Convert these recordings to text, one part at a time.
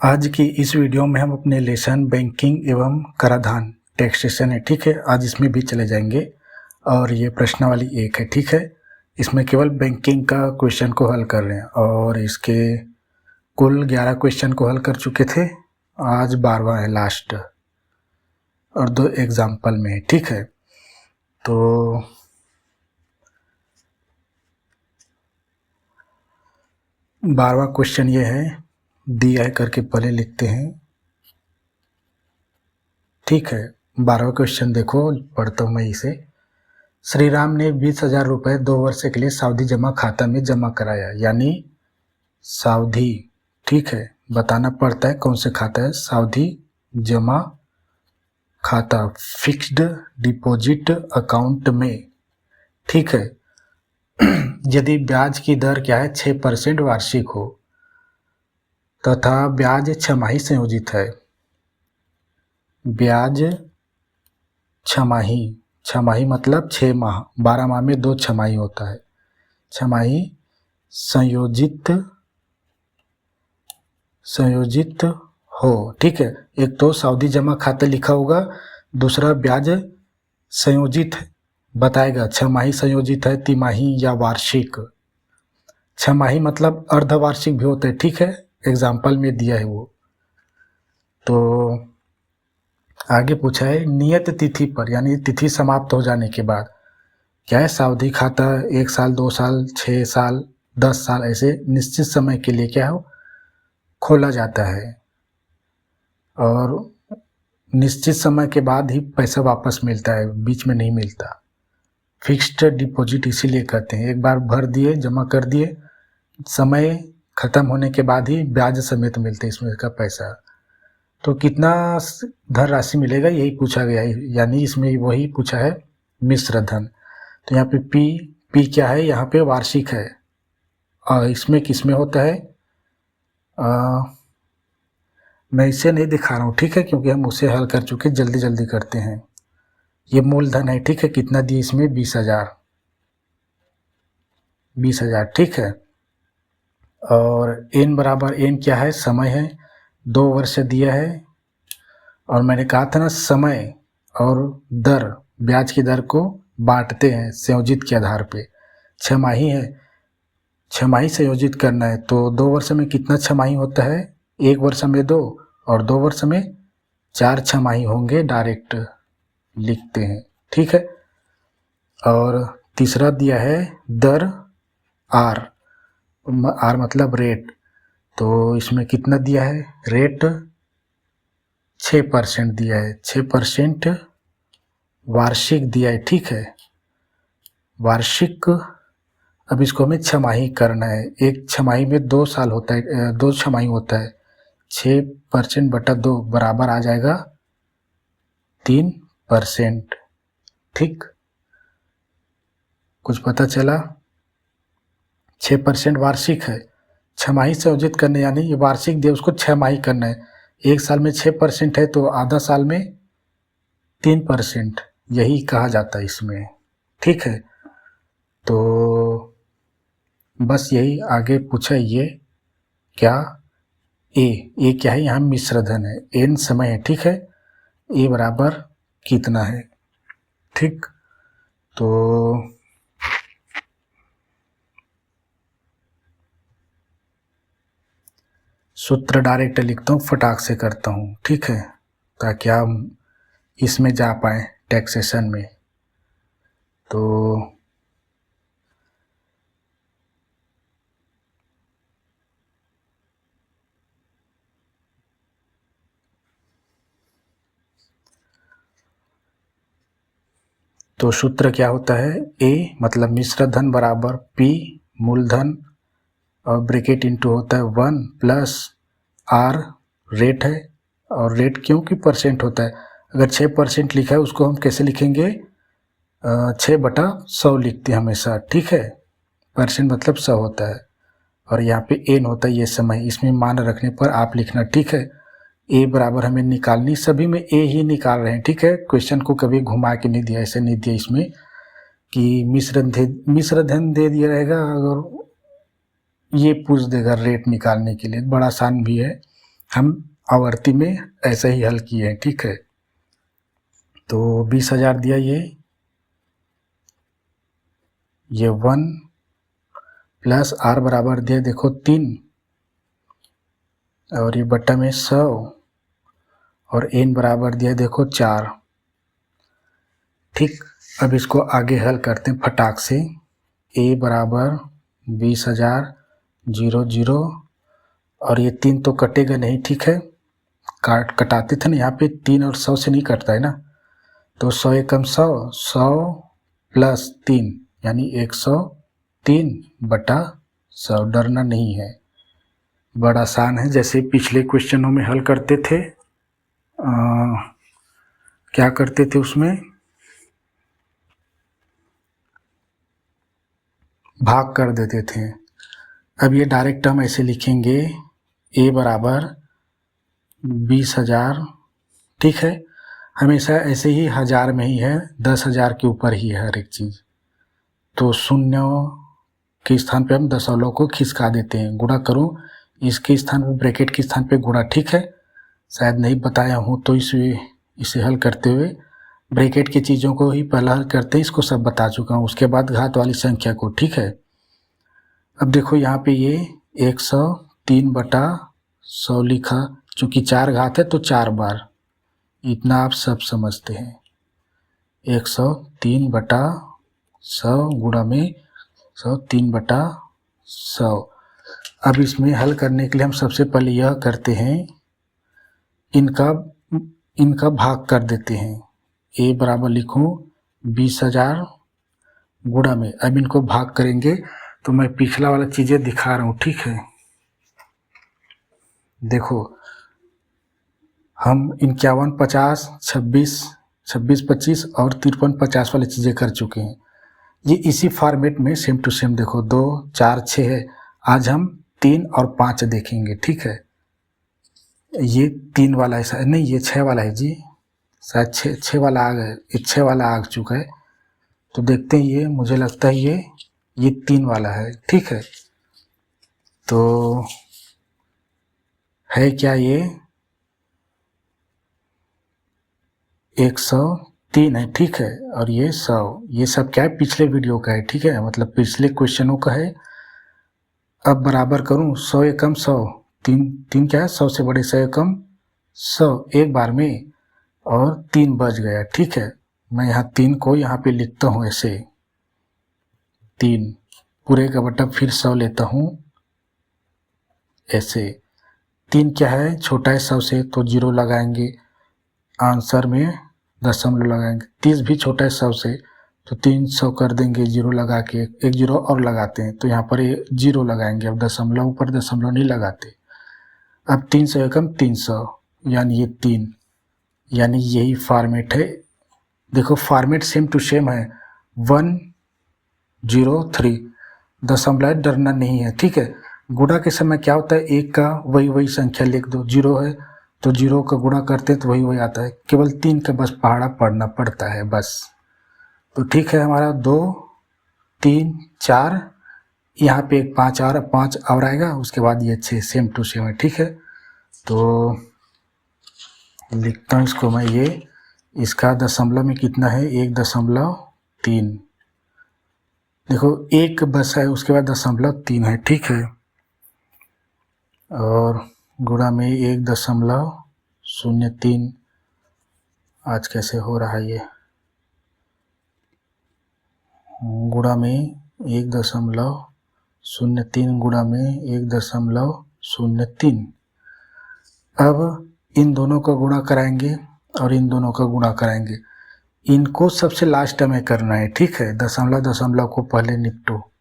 आज की इस वीडियो में हम अपने लेसन बैंकिंग एवं कराधान टैक्सेशन है, ठीक है। आज इसमें भी चले जाएंगे और ये प्रश्नावली 1 है, ठीक है। इसमें केवल बैंकिंग का क्वेश्चन को हल कर रहे हैं और इसके कुल 11 क्वेश्चन को हल कर चुके थे। आज 12वां है, लास्ट, और 2 एग्जाम्पल में है, ठीक है। तो 12वां क्वेश्चन ये है, दिया है करके पहले लिखते हैं, ठीक है। 12वां क्वेश्चन देखो, पढ़ता हूँ मैं इसे। श्री राम ने 20,000 रुपये 2 वर्ष के लिए सावधि जमा खाता में जमा कराया, यानी सावधि, ठीक है, बताना पड़ता है कौन से खाता है। सावधि जमा खाता, फिक्स्ड डिपॉजिट अकाउंट में, ठीक है। यदि ब्याज की दर क्या है, 6% वार्षिक हो तथा ब्याज छमाही संयोजित है। ब्याज छमाही मतलब 6 माह, 12 माह में 2 छमाही होता है। छमाही संयोजित हो, ठीक है। एक तो सावधि जमा खाता लिखा होगा, दूसरा ब्याज संयोजित बताएगा, छमाही संयोजित है, तिमाही या वार्षिक। छमाही मतलब अर्धवार्षिक भी होता है, ठीक है, एग्जाम्पल में दिया है वो। तो आगे पूछा है, नियत तिथि पर, यानी तिथि समाप्त हो जाने के बाद क्या है, सावधि खाता 1 साल, 2 साल, 6 साल, 10 साल, ऐसे निश्चित समय के लिए क्या है, खोला जाता है और निश्चित समय के बाद ही पैसा वापस मिलता है, बीच में नहीं मिलता। फिक्स्ड डिपॉजिट इसीलिए कहते हैं, एक बार भर दिए, जमा कर दिए, समय खत्म होने के बाद ही ब्याज समेत मिलते इसमें का पैसा। तो कितना धन राशि मिलेगा, यही पूछा गया है, यानी इसमें वही पूछा है, मिश्र धन। तो यहाँ पे पी क्या है, यहाँ पे वार्षिक है और इसमें किसमें होता है, मैं इसे नहीं दिखा रहा हूँ, ठीक है, क्योंकि हम उसे हल कर चुके, जल्दी करते हैं। ये मूलधन है, ठीक है, कितना दिए इसमें, 20,000, ठीक है। और एन बराबर, एन क्या है, समय है, 2 वर्ष दिया है। और मैंने कहा था ना, समय और दर, ब्याज की दर को बांटते हैं संयोजित के आधार पे। छमाही है, छमाही संयोजित करना है, तो 2 वर्ष में कितना छमाही होता है, 1 वर्ष में 2 और 2 वर्ष में 4 छमाही होंगे, डायरेक्ट लिखते हैं, ठीक है। और तीसरा दिया है दर, आर मतलब रेट, तो इसमें कितना दिया है, रेट 6% दिया है, 6% वार्षिक दिया है, ठीक है, वार्षिक। अब इसको हमें छमाही करना है, एक छमाही में 2 साल होता है, 2 छमाही होता है, 6% बटा 2 बराबर आ जाएगा 3%, ठीक। कुछ पता चला, 6% वार्षिक है, छमाही संयोजित करने, यानी ये वार्षिक दे उसको छमाही करना है। 1 साल में 6% है तो आधा साल में 3%, यही कहा जाता है इसमें, ठीक है। तो बस यही आगे पूछा, ये क्या, ए क्या है, यहाँ मिश्र धन है, एन समय है, ठीक है, ए बराबर कितना है, ठीक। तो सूत्र डायरेक्ट लिखता हूँ, फटाक से करता हूँ, ठीक है, ताकि हम इसमें जा पाए टैक्सेशन में। तो सूत्र क्या होता है, ए मतलब मिश्र धन बराबर पी मूलधन और ब्रैकेट इंटू होता है 1 प्लस आर, रेट है, और रेट क्योंकि परसेंट होता है, अगर 6% लिखा है उसको हम कैसे लिखेंगे, 6/100 लिखते हैं हमेशा, ठीक है, परसेंट मतलब 100 होता है। और यहाँ पे एन होता है ये समय, इसमें मान रखने पर आप लिखना, ठीक है। ए बराबर हमें निकालनी, सभी में ए ही निकाल रहे हैं, ठीक है, क्वेश्चन को कभी घुमा के नहीं दिया, ऐसे नहीं दिया इसमें कि मिश्र धन दे दिया रहेगा, अगर ये पूछ देगा रेट निकालने के लिए, बड़ा आसान भी है, हम आवर्ती में ऐसे ही हल किए हैं, ठीक है। तो 20,000 दिया ये 1 प्लस r बराबर दिया देखो 3 और ये बट्टा में 100 और n बराबर दिया देखो 4। ठीक, अब इसको आगे हल करते हैं फटाक से। a बराबर 20,000 0 0 और ये 3 तो कटेगा नहीं, ठीक है। कटाते थे ना यहाँ पे 3 और 100 से नहीं कटता है ना, तो 100 एकम 100, 100 प्लस 3 यानी 103 बटा 100। डरना नहीं है, बड़ा आसान है, जैसे पिछले क्वेश्चनों में हल करते थे। क्या करते थे उसमें, भाग कर देते थे। अब ये डायरेक्ट हम ऐसे लिखेंगे a बराबर 20,000, ठीक है। हमेशा ऐसे ही हज़ार में ही है, 10,000 के ऊपर ही है हर एक चीज़। तो शून्य के स्थान पे हम दशमलव को खिसका देते हैं। गुणा करूँ इसके स्थान पे, ब्रैकेट के स्थान पे गुणा, ठीक है। शायद नहीं बताया हूँ तो इसे हल करते हुए ब्रैकेट की चीज़ों को ही पहला हल करते हैं, इसको सब बता चुका हूँ। उसके बाद घात वाली संख्या को, ठीक है। अब देखो यहाँ पे ये 103 बटा 100 लिखा, चूँकि 4 घात है तो 4 बार, इतना आप सब समझते हैं। 103 बटा 100 गुणा में 103 बटा 100। अब इसमें हल करने के लिए हम सबसे पहले यह करते हैं, इनका भाग कर देते हैं। a बराबर लिखूँ 20,000 गुणा में, अब इनको भाग करेंगे तो मैं पिछला वाला चीज़ें दिखा रहा हूँ, ठीक है। देखो हम 51 50 26 26 25 और 53 50 वाली चीज़ें कर चुके हैं। ये इसी फॉर्मेट में सेम टू सेम देखो 2 4 6 है। आज हम 3 और 5 देखेंगे, ठीक है। ये 3 वाला है, नहीं ये 6 वाला है जी, शायद 6 वाला आ गया, ये 6 वाला आ चुका है। तो देखते हैं, ये मुझे लगता है ये 3 वाला है, ठीक है। तो है क्या ये 103 है, ठीक है। और ये 100, ये सब क्या है, पिछले वीडियो का है, ठीक है, मतलब पिछले क्वेश्चनों का है। अब बराबर करूं 100 एकम 100, 3 क्या है 100 से बड़े, 100 एकम 100 एक बार में, और 3 बच गया, ठीक है। मैं यहाँ 3 को यहाँ पे लिखता हूँ ऐसे, 3 पूरे का बटा फिर 100 लेता हूँ ऐसे। 3 क्या है छोटा है 100 से, तो 0 लगाएंगे, आंसर में दशमलव लगाएंगे। 30 भी छोटा है 100 से, तो 300 कर देंगे 0 लगा के, एक 0 और लगाते हैं, तो यहाँ पर 0 लगाएंगे। अब दशमलव पर दशमलव नहीं लगाते। अब 300 एकम 300 यानी ये 3, यानी यही फॉर्मेट है। देखो फॉर्मेट सेम टू सेम है, 103 दशमलव, डरना नहीं है, ठीक है। गुणा के समय क्या होता है, एक का वही संख्या लिख दो, 0 है तो 0 का गुणा करते तो वही आता है, केवल 3 का बस पहाड़ा पढ़ना पड़ता है बस। तो ठीक है, हमारा 2 3 4, यहाँ पे एक 5 और आएगा, उसके बाद ये 6 सेम टू सेम है, ठीक है। तो लिखता हूँ इसको मैं, ये इसका दशमलव में कितना है 1.3, देखो 1 बस है, उसके बाद 0.3 है, ठीक है। और गुणा में 1.03, आज कैसे हो रहा है ये, गुणा में 1.03 गुणा में 1.03। अब इन दोनों का गुणा कराएंगे और इन दोनों का गुणा कराएंगे, इनको सबसे लास्ट में करना है, ठीक है। दशमलव को पहले निपटो।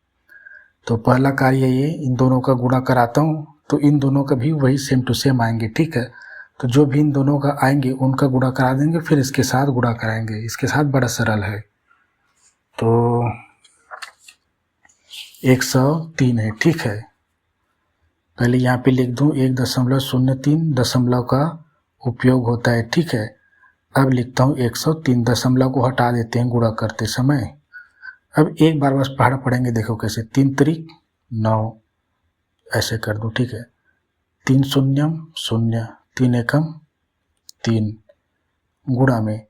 तो पहला कार्य ये, इन दोनों का गुणा कराता हूँ, तो इन दोनों का भी वही सेम टू सेम आएंगे, ठीक है। तो जो भी इन दोनों का आएंगे उनका गुणा करा देंगे, फिर इसके साथ गुणा कराएंगे, इसके साथ बड़ा सरल है। तो 103 है, ठीक है। पहले यहाँ पे लिख दूँ 1.03 दशमलव का उपयोग होता है, ठीक है। अब लिखता हूँ 103, दशमलव को हटा देते हैं गुणा करते समय। अब एक बार बस पहाड़ा पढ़ेंगे, देखो कैसे, 3 त्रिक 9 ऐसे कर दूँ, ठीक है। तीन शून्यम शून्य, तीन एकम तीन, गुणा में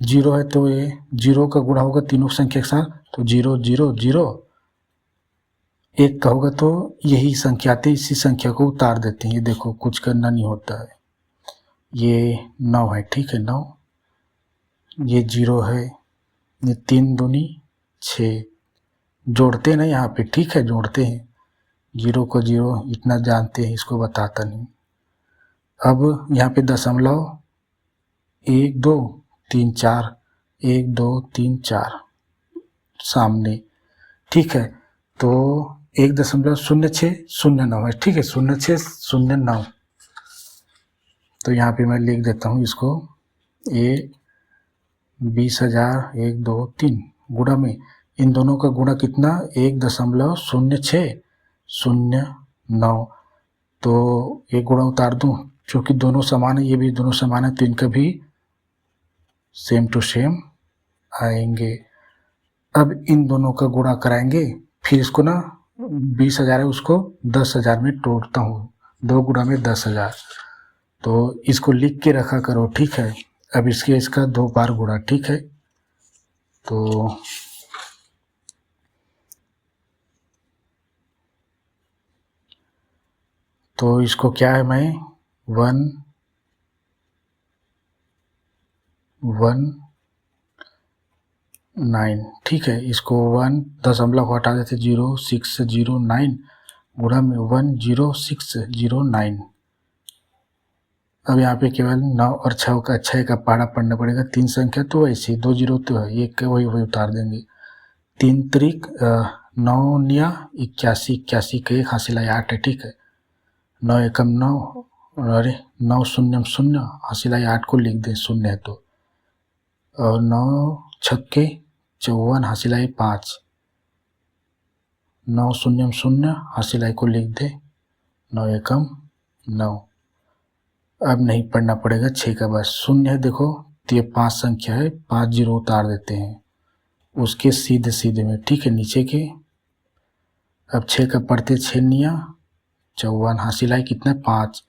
जीरो है तो ये जीरो का गुणा होगा तीनों संख्या के साथ, तो जीरो जीरो जीरो, एक का होगा तो यही संख्या आती है, इसी संख्या को उतार देते हैं। ये देखो कुछ करना नहीं होता है, ये 9 है, ठीक है 9, ये 0 है, ये 3 दूनी 6, जोड़ते हैं ना यहाँ पे, ठीक है जोड़ते हैं, 0 को 0 इतना जानते हैं, इसको बताता नहीं। अब यहाँ पे दशमलव 1 2 3 4, 1 2 3 4 सामने, ठीक है, तो 1.0609 है, ठीक है 0609, तो यहाँ पे मैं लिख देता हूँ इसको, ये 20,000 1 2 3 गुणा में इन दोनों का गुणा कितना 1.0609, तो एक गुणा उतार दूँ, क्योंकि दोनों समान है, ये भी दोनों समान है, तो इनका भी सेम टू सेम आएंगे। अब इन दोनों का गुणा कराएंगे, फिर इसको ना 20,000 है उसको 10,000 में तोड़ता हूँ, 2 गुणा में 10,000, तो इसको लिख के रखा करो, ठीक है। अब इसका 2 बार गुणा, ठीक है, तो इसको क्या है, मैं 119, ठीक है, इसको 1 दशमलव हटा देते 0609 गुणा में 10609। अब यहाँ पे केवल 9 और 6 का पारा पढ़ना पड़ेगा, 3 संख्या तो ऐसे 2 जीरो तो है, एक वही उतार देंगे, 3 त्रिक 9 निया 81, 81 का 1 हासिल है 8 है, ठीक है, 9 एकम 9, अरे 9 शून्यम शून्य हासिल है 8 को लिख दें, शून्य है तो, और 9 छक्के 54 हासिल है 5, 9 शून्यम शून्य हासिल है को लिख दे, 9 एकम 9। अब नहीं पढ़ना पड़ेगा 6 का, बस शून्य है, देखो तो ये 5 संख्या है, 5 जीरो उतार देते हैं उसके सीधे सीधे में, ठीक है नीचे के। अब 6 का पढ़ते 6 निया 54 हासिल है कितना 5,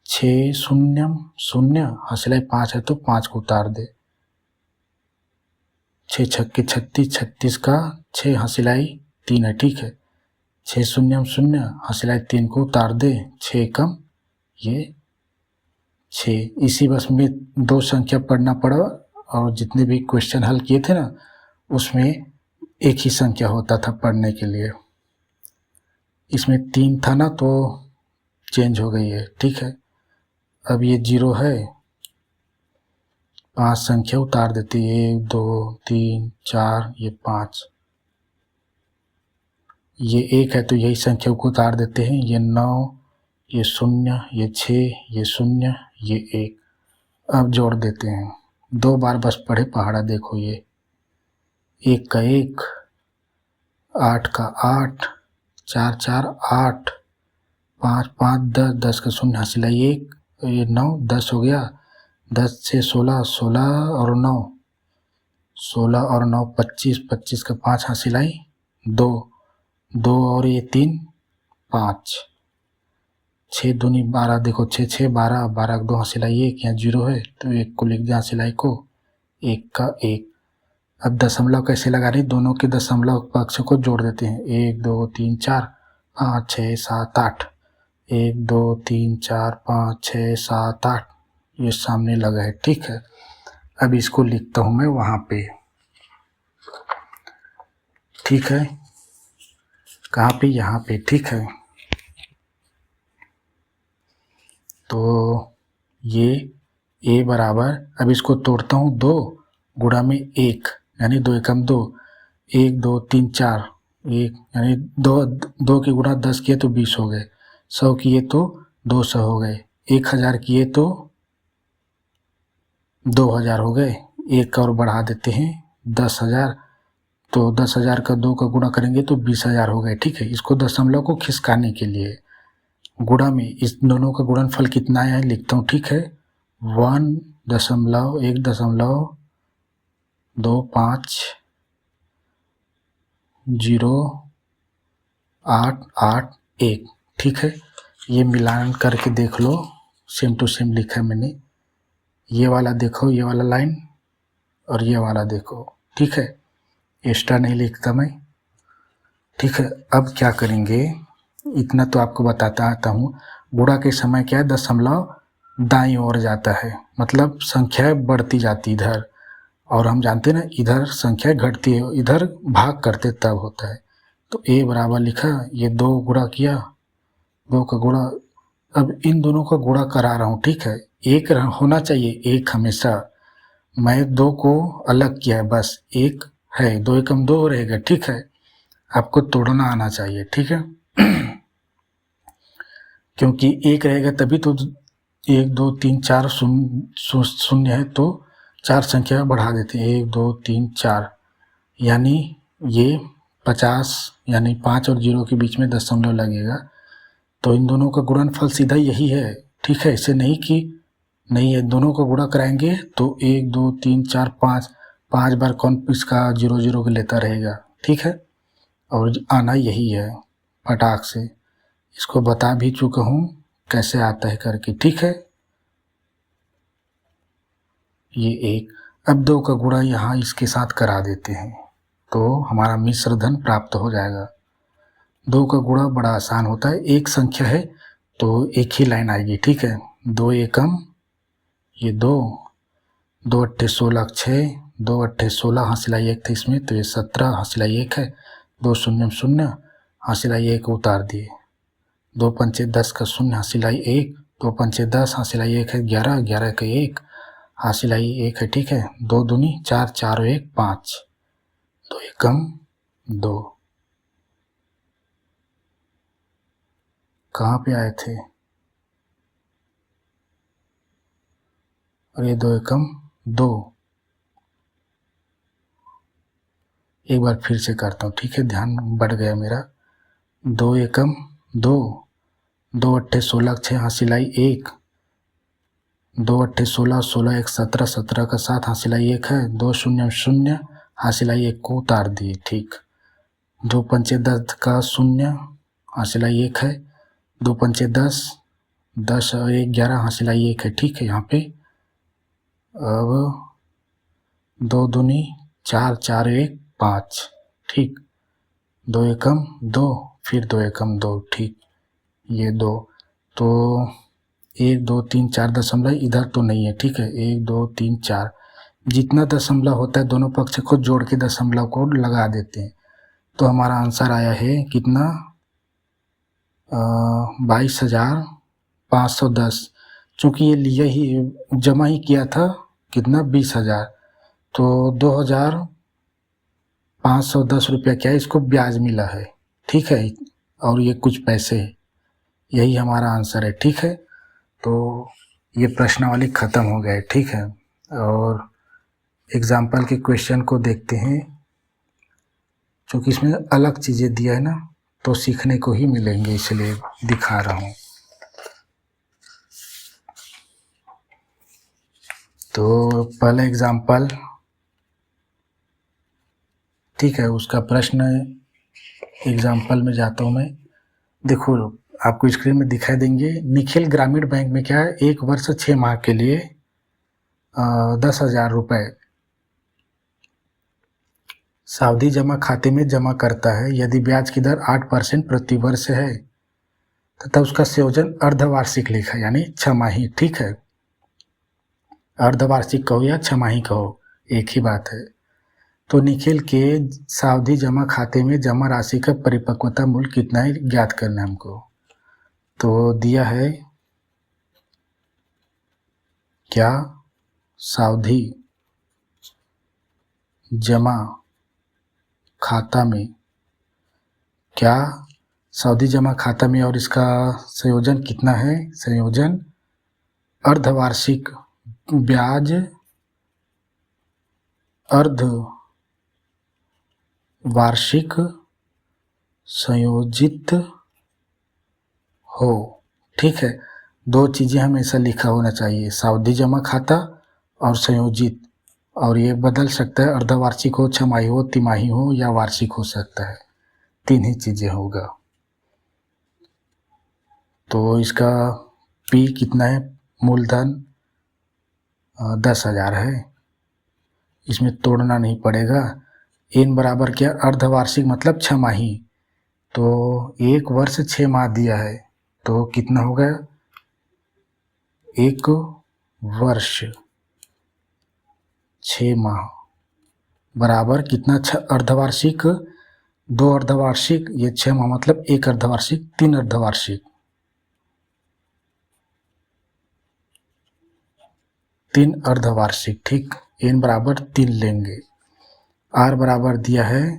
6 शून्यम शून्य हासिल है 5 है तो 5 को उतार दे, 6 छक्के 36, 36 का 6 हासिल है 3 है, ठीक है, 6 शून्यम शून्य हासिल है 3 को उतार दे, 6 एकम ये 6। इसी बस में 2 संख्या पढ़ना पड़ा, और जितने भी क्वेश्चन हल किए थे ना उसमें एक ही संख्या होता था पढ़ने के लिए, इसमें 3 था ना तो चेंज हो गई है, ठीक है। अब ये 0 है, 5 संख्या उतार देती है, 1 2 3 4, ये 5, ये 1 है तो यही संख्या को उतार देते हैं, ये 9, ये 0, ये 6, ये 0, ये 1। अब जोड़ देते हैं, 2 बार बस पढ़े पहाड़ा, देखो ये 1 का 1, 8 का 8, 4 4 8, 5 5 10, 10 का 0 हासिल है 1, ये 9 10 हो गया, 10 से 16, 16 और 9, 16 और 9 25, 25 का 5 हासिल है 2, 2 और ये 3 5, 6 दूनी 12, देखो 6 6 12, 12 का 2 हासिल है 1, यहाँ 0 है तो 1 को लिख दिया हासिल है को, 1 का 1। अब दशमलव कैसे लगा रही, दोनों के दशमलव पक्ष को जोड़ देते हैं, 1 2 3 4 5 6 7 8, 1 2 3 4 5 6 7 8, ये सामने लगा है, ठीक है। अब इसको लिखता हूँ मैं वहाँ पे, ठीक है, कहाँ पे, यहाँ पे, ठीक है। तो ये a बराबर, अब इसको तोड़ता हूँ 2 गुणा में 1, यानी 2 एकम 2, 1 2 3 4, 1 यानी 2 के गुणा 10 किए तो 20 हो गए, 100 किए तो 200 हो गए, 1000 किए तो 2000 हो गए, एक और बढ़ा देते हैं 10,000, तो 10,000 का 2 का गुणा करेंगे तो 20,000 हो गए, ठीक है। इसको दशमलव को खिसकाने के लिए गुणा में इस दोनों का गुणनफल कितना है लिखता हूँ, ठीक है, 1.1250881, ठीक है। ये मिलान करके देख लो, सेम टू सेम लिखा है मैंने। ये वाला देखो, ये वाला लाइन और ये वाला देखो, ठीक है, एक्स्ट्रा नहीं लिखता मैं, ठीक है। अब क्या करेंगे, इतना तो आपको बताता आता हूँ। गुणा के समय क्या है, दशमलव दाईं ओर जाता है, मतलब संख्याएं बढ़ती जाती इधर, और हम जानते हैं ना इधर संख्या घटती है, इधर भाग करते तब होता है। तो ए बराबर लिखा, ये 2 गुणा किया, 2 का गुणा, अब इन दोनों का गुणा करा रहा हूँ, ठीक है। एक होना चाहिए, एक हमेशा, मैं 2 को अलग किया है, बस एक है, 2 एकम 2 रहेगा, ठीक है। आपको तोड़ना आना चाहिए, ठीक है। क्योंकि एक रहेगा तभी तो 1 2 3 4 शून्य है तो 4 संख्या बढ़ा देते हैं, 1 2 3 4, यानी ये 50, यानी 5 और 0 के बीच में दशमलव लगेगा। तो इन दोनों का गुणनफल सीधा यही है, ठीक है। ऐसे नहीं कि नहीं है, दोनों को गुणा कराएंगे तो 1 2 3 4 5 बार कौन इसका 0 0 के लेता रहेगा, ठीक है। और आना यही है फटाक से, इसको बता भी चुका हूँ कैसे आता है करके, ठीक है। ये एक, अब 2 का गुणा यहाँ इसके साथ करा देते हैं तो हमारा मिश्र धन प्राप्त हो जाएगा। 2 का गुणा बड़ा आसान होता है, एक संख्या है तो एक ही लाइन आएगी, ठीक है। 2 एकम, ये 2 2 अट्ठे 16 6, 2 अट्ठे 16, हासिलाई 1 था इसमें तो ये 17, हासिलाई 1 है, 2 शून्य शून्य, हासिलाई 1 उतार दिए, 2 पंचे 10 का शून्य, हासिलाई 1, 2 पंचे 10, हासिलाई 1 है 11, 11 का 1, हासिलाई 1 है, ठीक है। 2 दूनी 4, 4 और 1 5, 2 एकम 2। कहाँ पे आए थे, और ये 2 एकम 2। एक बार फिर से करता हूँ, ठीक है, ध्यान बढ़ गया मेरा। 2 एकम 2, 2 अट्ठे 16 6, हासिलाई 1, 2 अट्ठे 16, 16 1 17, 17 का 7, हासिलाई 1 है, 2 शून्य शून्य, हासिलाई 1 को उतार दिए, ठीक। 2 पंचे 10 का शून्य, हासिलाई 1 है, 2 पंचे 10, 10 और 1 11, हासिलाई 1 है, ठीक है। यहाँ पे अब 2 दूनी 4, 4 1 5, ठीक। 2 एकम 2, फिर 2 एकम 2, ठीक। ये 2 तो 1 2 3 4 दशमलव इधर तो नहीं है, ठीक है। 1 2 3 4, जितना दशमलव होता है दोनों पक्ष को जोड़ के दशमलव को लगा देते हैं, तो हमारा आंसर आया है कितना, 22,510। चूँकि ये लिया ही जमा ही किया था कितना, 20,000, तो 2,510 रुपया क्या है, इसको ब्याज मिला है, ठीक है, और ये कुछ पैसे, यही हमारा आंसर है, ठीक है। तो ये प्रश्नावली ख़त्म हो गए, ठीक है। और एग्जाम्पल के क्वेश्चन को देखते हैं, क्योंकि इसमें अलग चीज़ें दिया है ना, तो सीखने को ही मिलेंगे, इसलिए दिखा रहा हूँ। तो पहला एग्जाम्पल, ठीक है, उसका प्रश्न एग्जाम्पल में जाता हूँ मैं। देखो आपको स्क्रीन में दिखाई देंगे, निखिल ग्रामीण बैंक में क्या है, 1 वर्ष 6 माह के लिए 10,000 रुपये सावधि जमा खाते में जमा करता है। यदि ब्याज की दर 8% प्रति वर्ष है तथा उसका संयोजन अर्धवार्षिक लिखा है, यानी छमाही, ठीक है। अर्धवार्षिक कहो या छमाही कहो, एक ही बात है। तो निखिल के सावधि जमा खाते में जमा राशि का परिपक्वता मूल्य कितना है, ज्ञात करना है हमको। तो दिया है क्या, सावधि जमा खाता में, क्या सावधि जमा खाता में, और इसका संयोजन कितना है, संयोजन अर्धवार्षिक, ब्याज अर्धवार्षिक संयोजित हो, ठीक है। 2 चीज़ें हमेशा लिखा होना चाहिए, सावधि जमा खाता और संयोजित, और ये बदल सकता है, अर्धवार्षिक हो, छमाही हो, तिमाही हो या वार्षिक हो सकता है, 3 ही चीज़ें होगा, तो इसका P कितना है, मूलधन 10,000 है, इसमें तोड़ना नहीं पड़ेगा। N बराबर क्या, अर्धवार्षिक मतलब 6 माही, तो 1 वर्ष 6 माह दिया है, तो कितना हो गया, 1 वर्ष 6 माह बराबर कितना, 6 अर्धवार्षिक, 2 अर्धवार्षिक, ये 6 माह मतलब 1 अर्धवार्षिक, 3 अर्धवार्षिक, 3 अर्धवार्षिक, ठीक। N बराबर 3 लेंगे। R बराबर दिया है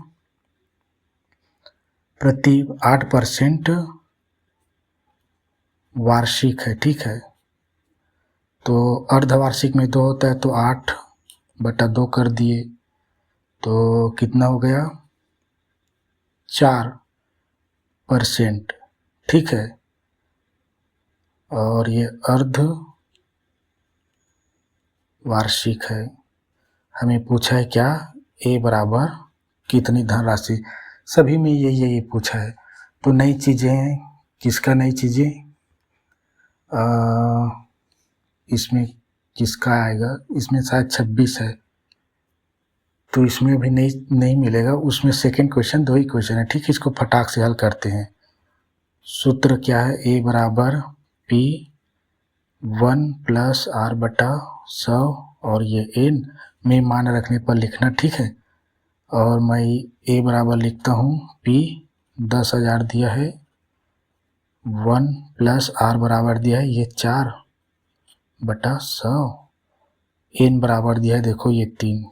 प्रति 8% वार्षिक है, ठीक है। तो अर्धवार्षिक में 2 होता है, तो 8/2 कर दिए, तो कितना हो गया, 4%, ठीक है। और ये अर्ध वार्षिक है। हमें पूछा है क्या, A बराबर कितनी धनराशि, सभी में यही पूछा है। तो नई चीज़ें, किसका नई चीज़ें, इसमें किसका आएगा, इसमें शायद 26 है, तो इसमें भी नहीं मिलेगा। उसमें सेकंड क्वेश्चन, 2 ही क्वेश्चन है, ठीक है। इसको फटाक से हल करते हैं। सूत्र क्या है, A बराबर P1 + R/100, और ये N में मान रखने पर लिखना, ठीक है। और मैं A बराबर लिखता हूँ, P 10,000 दिया है, 1 + R बराबर दिया है ये 4/100, N बराबर दिया है, देखो ये 3।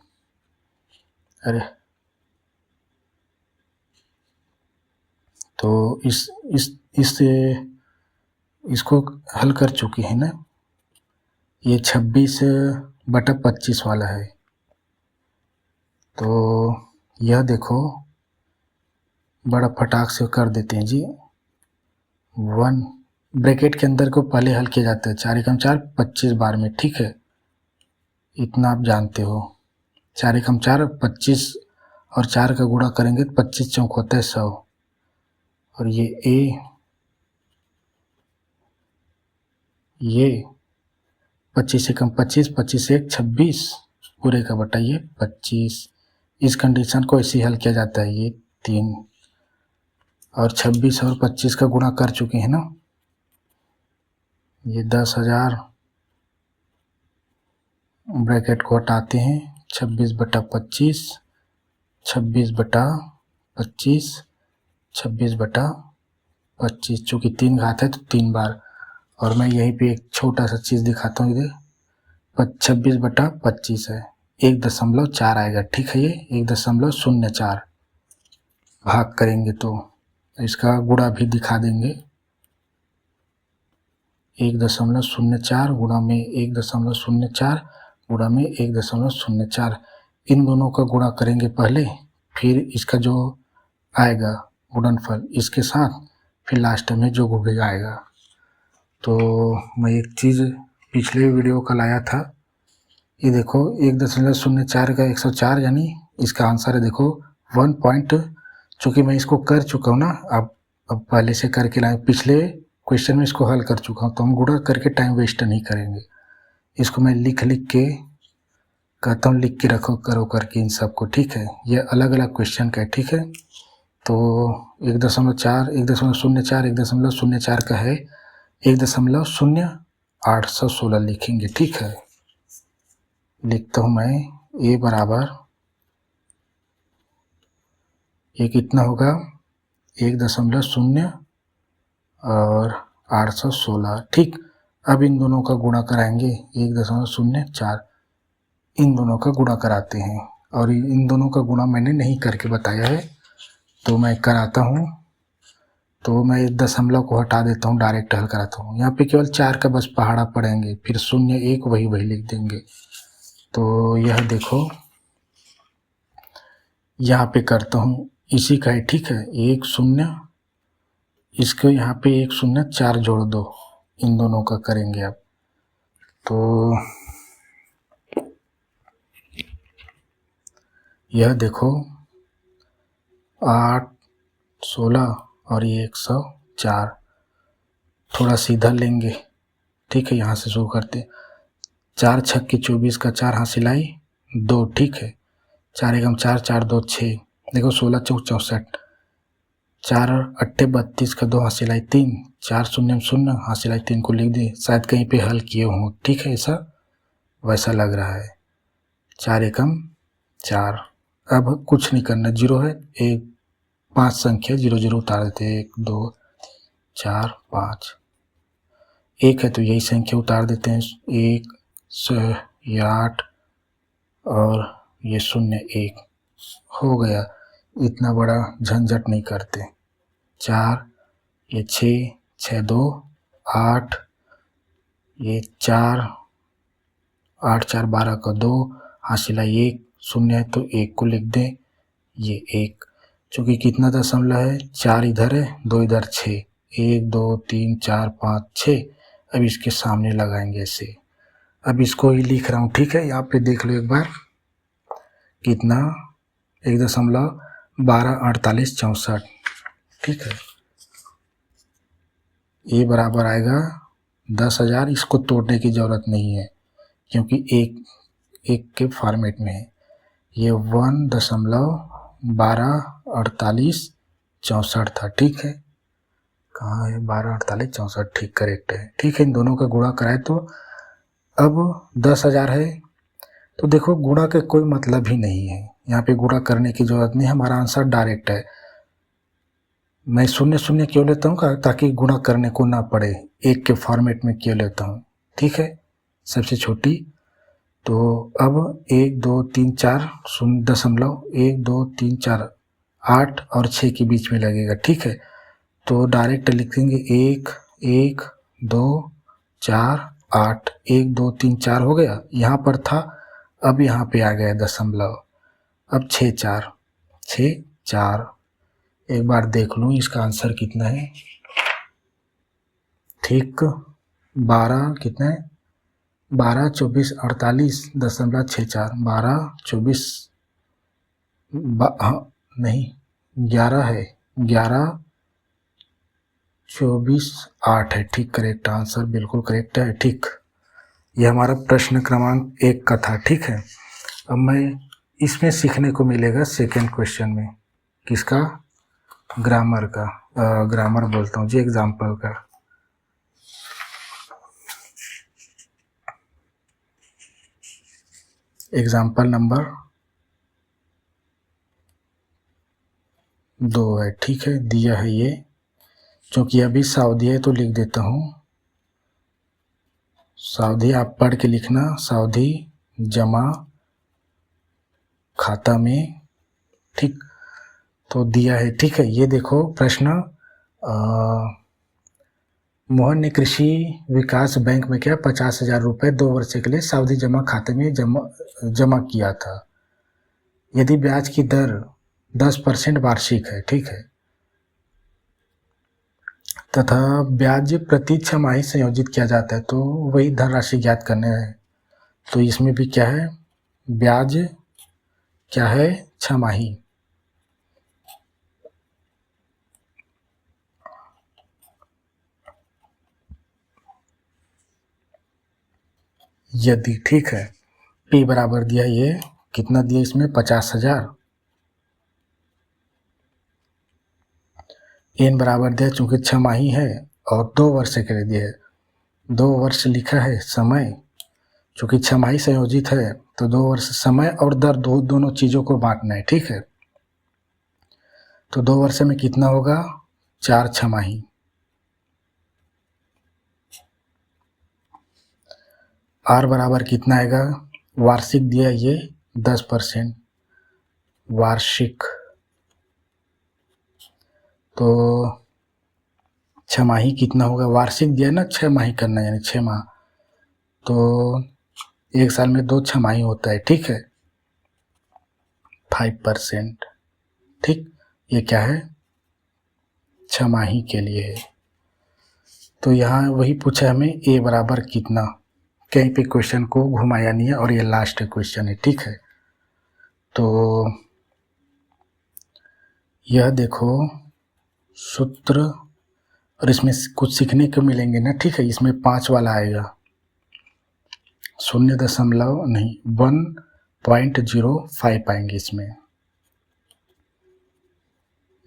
अरे तो इसको हल कर चुकी है ना, ये 26/25 वाला है। तो यह देखो, बड़ा फटाक से कर देते हैं जी। 1 ब्रैकेट के अंदर को पहले हल किया जाता है, 4 एकम 4, 25 बार में, ठीक है। इतना आप जानते हो, 4 एकम 4, 25 और 4 का गुणा करेंगे तो 25 चौक होता है 100, और ये ये 25 एकम 25, 25 एक 26 पूरे का बटा ये 25। इस कंडीशन को ऐसे हल किया जाता है, ये 3 और 26 और 25 का गुणा कर चुके हैं ना, ये 10,000, ब्रैकेट को हटाते हैं, 26/25, 26/25, 26/25, चूँकि 3 घात है तो 3 बार। और मैं यहीं पे एक छोटा सा चीज़ दिखाता हूँ, इधर 26/25 है, 1.4 आएगा, ठीक है। ये 1.04 भाग करेंगे तो इसका गुणा भी दिखा देंगे, 1.04 गुणा में 1.04 गुणा में 1.04, इन दोनों का गुणा करेंगे पहले, फिर इसका जो आएगा गुणनफल इसके साथ, फिर लास्ट में जो गुणेगा आएगा। तो मैं एक चीज़ पिछले वीडियो का लाया था, ये देखो 1.04 का 104, यानी इसका आंसर है देखो 1 पॉइंट, चूँकि मैं इसको कर चुका हूँ ना, अब पहले से करके लाए, पिछले क्वेश्चन में इसको हल कर चुका हूँ, तो हम गुणा करके टाइम वेस्ट नहीं करेंगे। इसको मैं लिख के कहता हूँ, लिख के रखो करो करके इन सबको, ठीक है। ये अलग अलग क्वेश्चन का है, ठीक है। तो 1.4, 1.04, 1.04 का है 1.0816 लिखेंगे, ठीक है। लिखता हूँ मैं, A बराबर, ये कितना होगा 1.0 और 816, ठीक। अब इन दोनों का गुणा कराएंगे, 1.04, इन दोनों का गुणा कराते हैं। और इन दोनों का गुणा मैंने नहीं करके बताया है, तो मैं कराता हूँ। तो मैं दशमलव को हटा देता हूँ, डायरेक्ट हल कराता हूँ। यहाँ पे केवल 4 का बस पहाड़ा पड़ेंगे, फिर 0 1 वही लिख देंगे। तो यह देखो यहाँ पे करता हूँ, इसी का है, ठीक है। 1 0, इसको यहाँ पे 1 0 4 जोड़ दो, इन दोनों का करेंगे अब। तो यह देखो 8 16 और ये 104, थोड़ा सीधा लेंगे, ठीक है। यहाँ से शुरू करते, 4 छक्के 24 का 4 हासिल आई 2, ठीक है। 4 एकम 4, 4 2 6, देखो 16 चौक 64, 4 अट्ठे 32 का 2 हासिल आई 3, 4 शून्य 0 हासिल आई 3 को लिख दे, शायद कहीं पे हल किए हों, ठीक है। ऐसा वैसा लग रहा है। 4 एकम 4, अब कुछ नहीं करना, 0 है, एक 5 संख्या 0 0 उतार देते, 1 2 4 5, 1 है तो यही संख्या उतार देते हैं, 1 6 ये 8 और ये 0 1, हो गया। इतना बड़ा झंझट नहीं करते। 4 ये 6 6 2 8, ये 4 8 4 12 का 2 हासिल आई 1, 0 है तो 1 को लिख दें, ये 1। चूँकि कितना दशमलव है, 4 इधर है 2 इधर, 6, 1 2 3 4 5 6, अब इसके सामने लगाएंगे ऐसे। अब इसको ही लिख रहा हूँ, ठीक है। यहाँ पे देख लो एक बार, कितना 1.124864, ठीक है। ये बराबर आएगा 10,000। इसको तोड़ने की ज़रूरत नहीं है क्योंकि एक के फॉर्मेट में है। ये 1.124864 था, ठीक है। कहाँ है 124864, ठीक करेक्ट है, ठीक है। इन दोनों का गुणा कराए तो अब 10,000 है, तो देखो गुणा के कोई मतलब ही नहीं है, यहाँ पे गुणा करने की ज़रूरत नहीं, हमारा आंसर डायरेक्ट है। मैं 0 0 क्यों लेता हूँ, ताकि गुणा करने को ना पड़े, एक के फॉर्मेट में क्यों लेता हूँ, ठीक है। सबसे छोटी, तो अब 1 2 3 4 0.1 2 3 4 8 और 6 के बीच में लगेगा, ठीक है। तो डायरेक्ट लिखेंगे 1 1 2 4 8, 1 2 3 4 हो गया, यहाँ पर था, अब यहाँ पे आ गया दशमलव, अब 6 4 6 4। एक बार देख लूँ इसका आंसर कितना है, ठीक 12 कितना है, 12 24 48.64, 12 24 नहीं 11 है, 11 24 8 है, ठीक करेक्ट आंसर, बिल्कुल करेक्ट है, ठीक। ये हमारा प्रश्न क्रमांक 1 का था, ठीक है। अब मैं इसमें सीखने को मिलेगा सेकेंड क्वेश्चन में, किसका, ग्रामर का, ग्रामर बोलता हूँ जी, एग्जाम्पल का। एग्जाम्पल नंबर 2 है, ठीक है। दिया है ये, क्योंकि अभी सावधि है तो लिख देता हूँ, सावधि आप पढ़ के लिखना, सावधि जमा खाता में, ठीक। तो दिया है, ठीक है। ये देखो प्रश्न, मोहन ने कृषि विकास बैंक में क्या 50,000 रुपये 2 वर्ष के लिए सावधि जमा खाते में जमा किया था। यदि ब्याज की दर 10% वार्षिक है, ठीक है, तथा ब्याज प्रति छमाही संयोजित किया जाता है, तो वही धनराशि ज्ञात करने है। तो इसमें भी क्या है, ब्याज क्या है, छमाही। यदि, ठीक है, P बराबर दिया, ये कितना दिया इसमें 50,000, N बराबर दिया चूंकि छमाही है और 2 वर्ष के लिए दिया है, 2 वर्ष लिखा है, समय चूंकि छमाही संयोजित है तो 2 वर्ष, समय और दर दोनों चीज़ों को बांटना है, ठीक है। तो 2 वर्ष में कितना होगा, 4 छमाही। R बराबर कितना आएगा, वार्षिक दिया ये 10%, वार्षिक, तो छमाही कितना होगा, वार्षिक दिया ना, 6 माही करना, यानी 6 माह, तो 1 साल में 2 छमाही होता है, ठीक है, 5%, ठीक। ये क्या है, छमाही के लिए है। तो यहाँ वही पूछा हमें, A बराबर कितना, कहीं पे क्वेश्चन को घुमाया नहीं है, और ये लास्ट क्वेश्चन है, ठीक है। तो यह देखो सूत्र और इसमें कुछ सीखने को मिलेंगे ना, ठीक है। इसमें 5 वाला आएगा, 0 नहीं 1.05 आएंगे इसमें।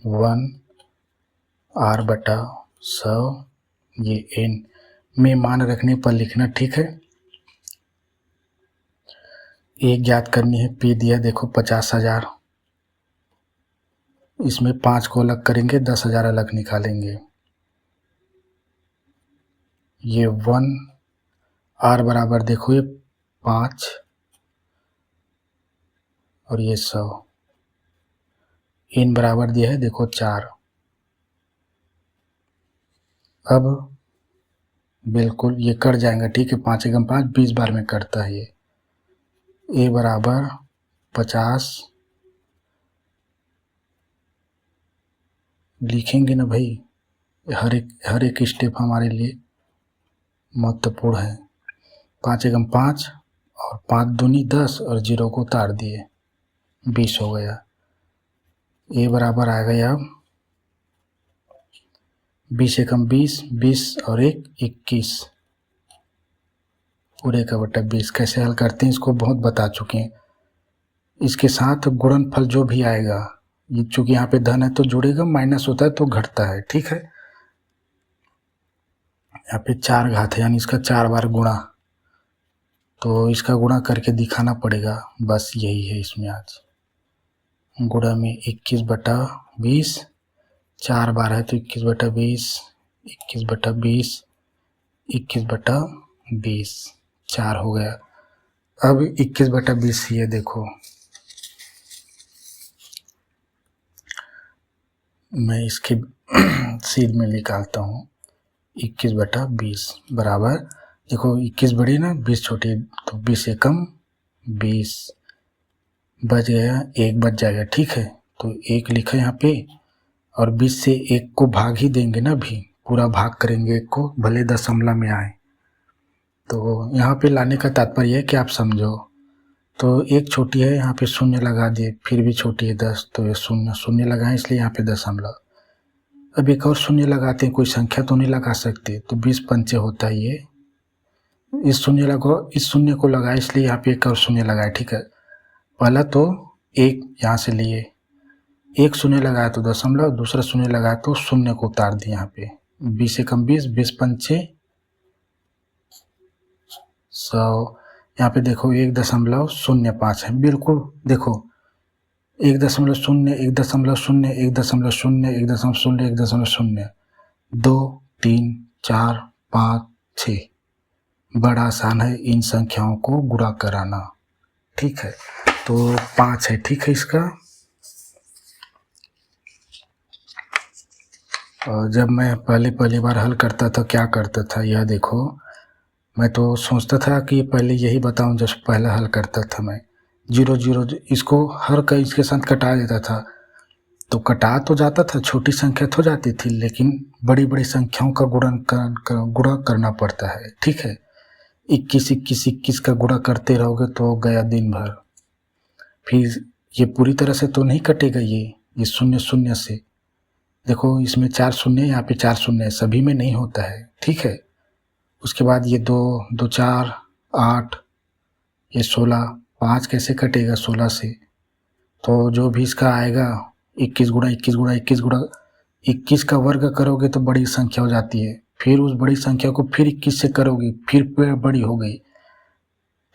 1/100 ये n में मान रखने पर लिखना, ठीक है। एक ज्ञात करनी है, P दिया देखो 50,000, इसमें 5 को अलग करेंगे, 10,000 अलग निकालेंगे। ये 1 R बराबर देखो ये 5 और ये 100, n बराबर दिया है देखो 4। अब बिल्कुल ये कट जाएगा, ठीक है। 5 एकम 5 20 बार में कटता है ये। a बराबर 50 लिखेंगे ना भाई, हर एक स्टेप हमारे लिए महत्वपूर्ण है। 5 एकम 5 और 5 दूनी 10 और 0 को उतार दिए, 20 हो गया। a बराबर आ गया 20 एकम 20, 20 और 1 21, पूरे का बटा 20। कैसे हल करते हैं इसको बहुत बता चुके हैं। इसके साथ गुणनफल जो भी आएगा, ये चूंकि यहाँ पे धन है तो जुड़ेगा, माइनस होता है तो घटता है, ठीक है। यहाँ पे 4 घात है यानी इसका 4 बार गुणा, तो इसका गुणा करके दिखाना पड़ेगा, बस यही है इसमें आज। गुणा में 21/20, 4 बार है तो 21/20, 21/20, 21/20, 4 हो गया। अब 21/20 ये देखो, मैं इसके सीध में निकालता हूँ। 21/20 बराबर देखो, 21 बड़ी ना 20 छोटी, तो 20 एकम 20 बच गया, 1 बच जाएगा, ठीक है। तो 1 लिखा यहाँ पे, और 20 से 1 को भाग ही देंगे ना, भी पूरा भाग करेंगे 1 को, भले दशमलव में आए। तो यहाँ पे लाने का तात्पर्य है कि आप समझो, तो 1 छोटी है, यहाँ पे 0 लगा दिए, फिर भी छोटी है 10, तो ये 0 लगाएं, इसलिए यहाँ पे दशमलव। अब एक और 0 लगाते हैं, कोई संख्या तो नहीं लगा सकते, तो 20 पंचे होता है ये। इस 0 लगाओ, इस 0 को लगाए, इसलिए यहाँ पे एक और 0 लगाए, ठीक है। पहला तो 1 यहाँ से लिए, 1 0 लगाया तो दशमलव, दूसरा 0 लगाया तो 0 को उतार दिए यहाँ पे। 20 एकम 20, 20 पंचे 100। यहाँ पे देखो 1.05 है, बिल्कुल देखो 1.0, 1.0, 1.0, 1.0, 1.0, 2 3 4 5 6। बड़ा आसान है इन संख्याओं को गुणा कराना, ठीक है। तो 5 है, ठीक है इसका। और जब मैं पहली बार हल करता था क्या करता था, यह देखो, मैं तो सोचता था कि पहले यही बताऊं, जब पहला हल करता था मैं 0 0 इसको हर का इसके साथ कटा देता था, तो कटा तो जाता था, छोटी संख्या तो जाती थी, लेकिन बड़ी बड़ी संख्याओं का गुणा करना पड़ता है, ठीक है। 21 का गुणा करते रहोगे तो गया दिन भर। फिर ये पूरी तरह से तो नहीं कटेगा, ये 0 0 से देखो, इसमें 4 शून्य, यहाँ पे 4 शून्य है, सभी में नहीं होता है, ठीक है। उसके बाद ये 2 2 4 8, ये 16, 5 कैसे कटेगा 16 से, तो जो भी इसका आएगा 21 गुणा 21 गुणा 21 गुणा 21 का वर्ग करोगे तो बड़ी संख्या हो जाती है, फिर उस बड़ी संख्या को फिर 21 से करोगे, फिर बड़ी हो गई,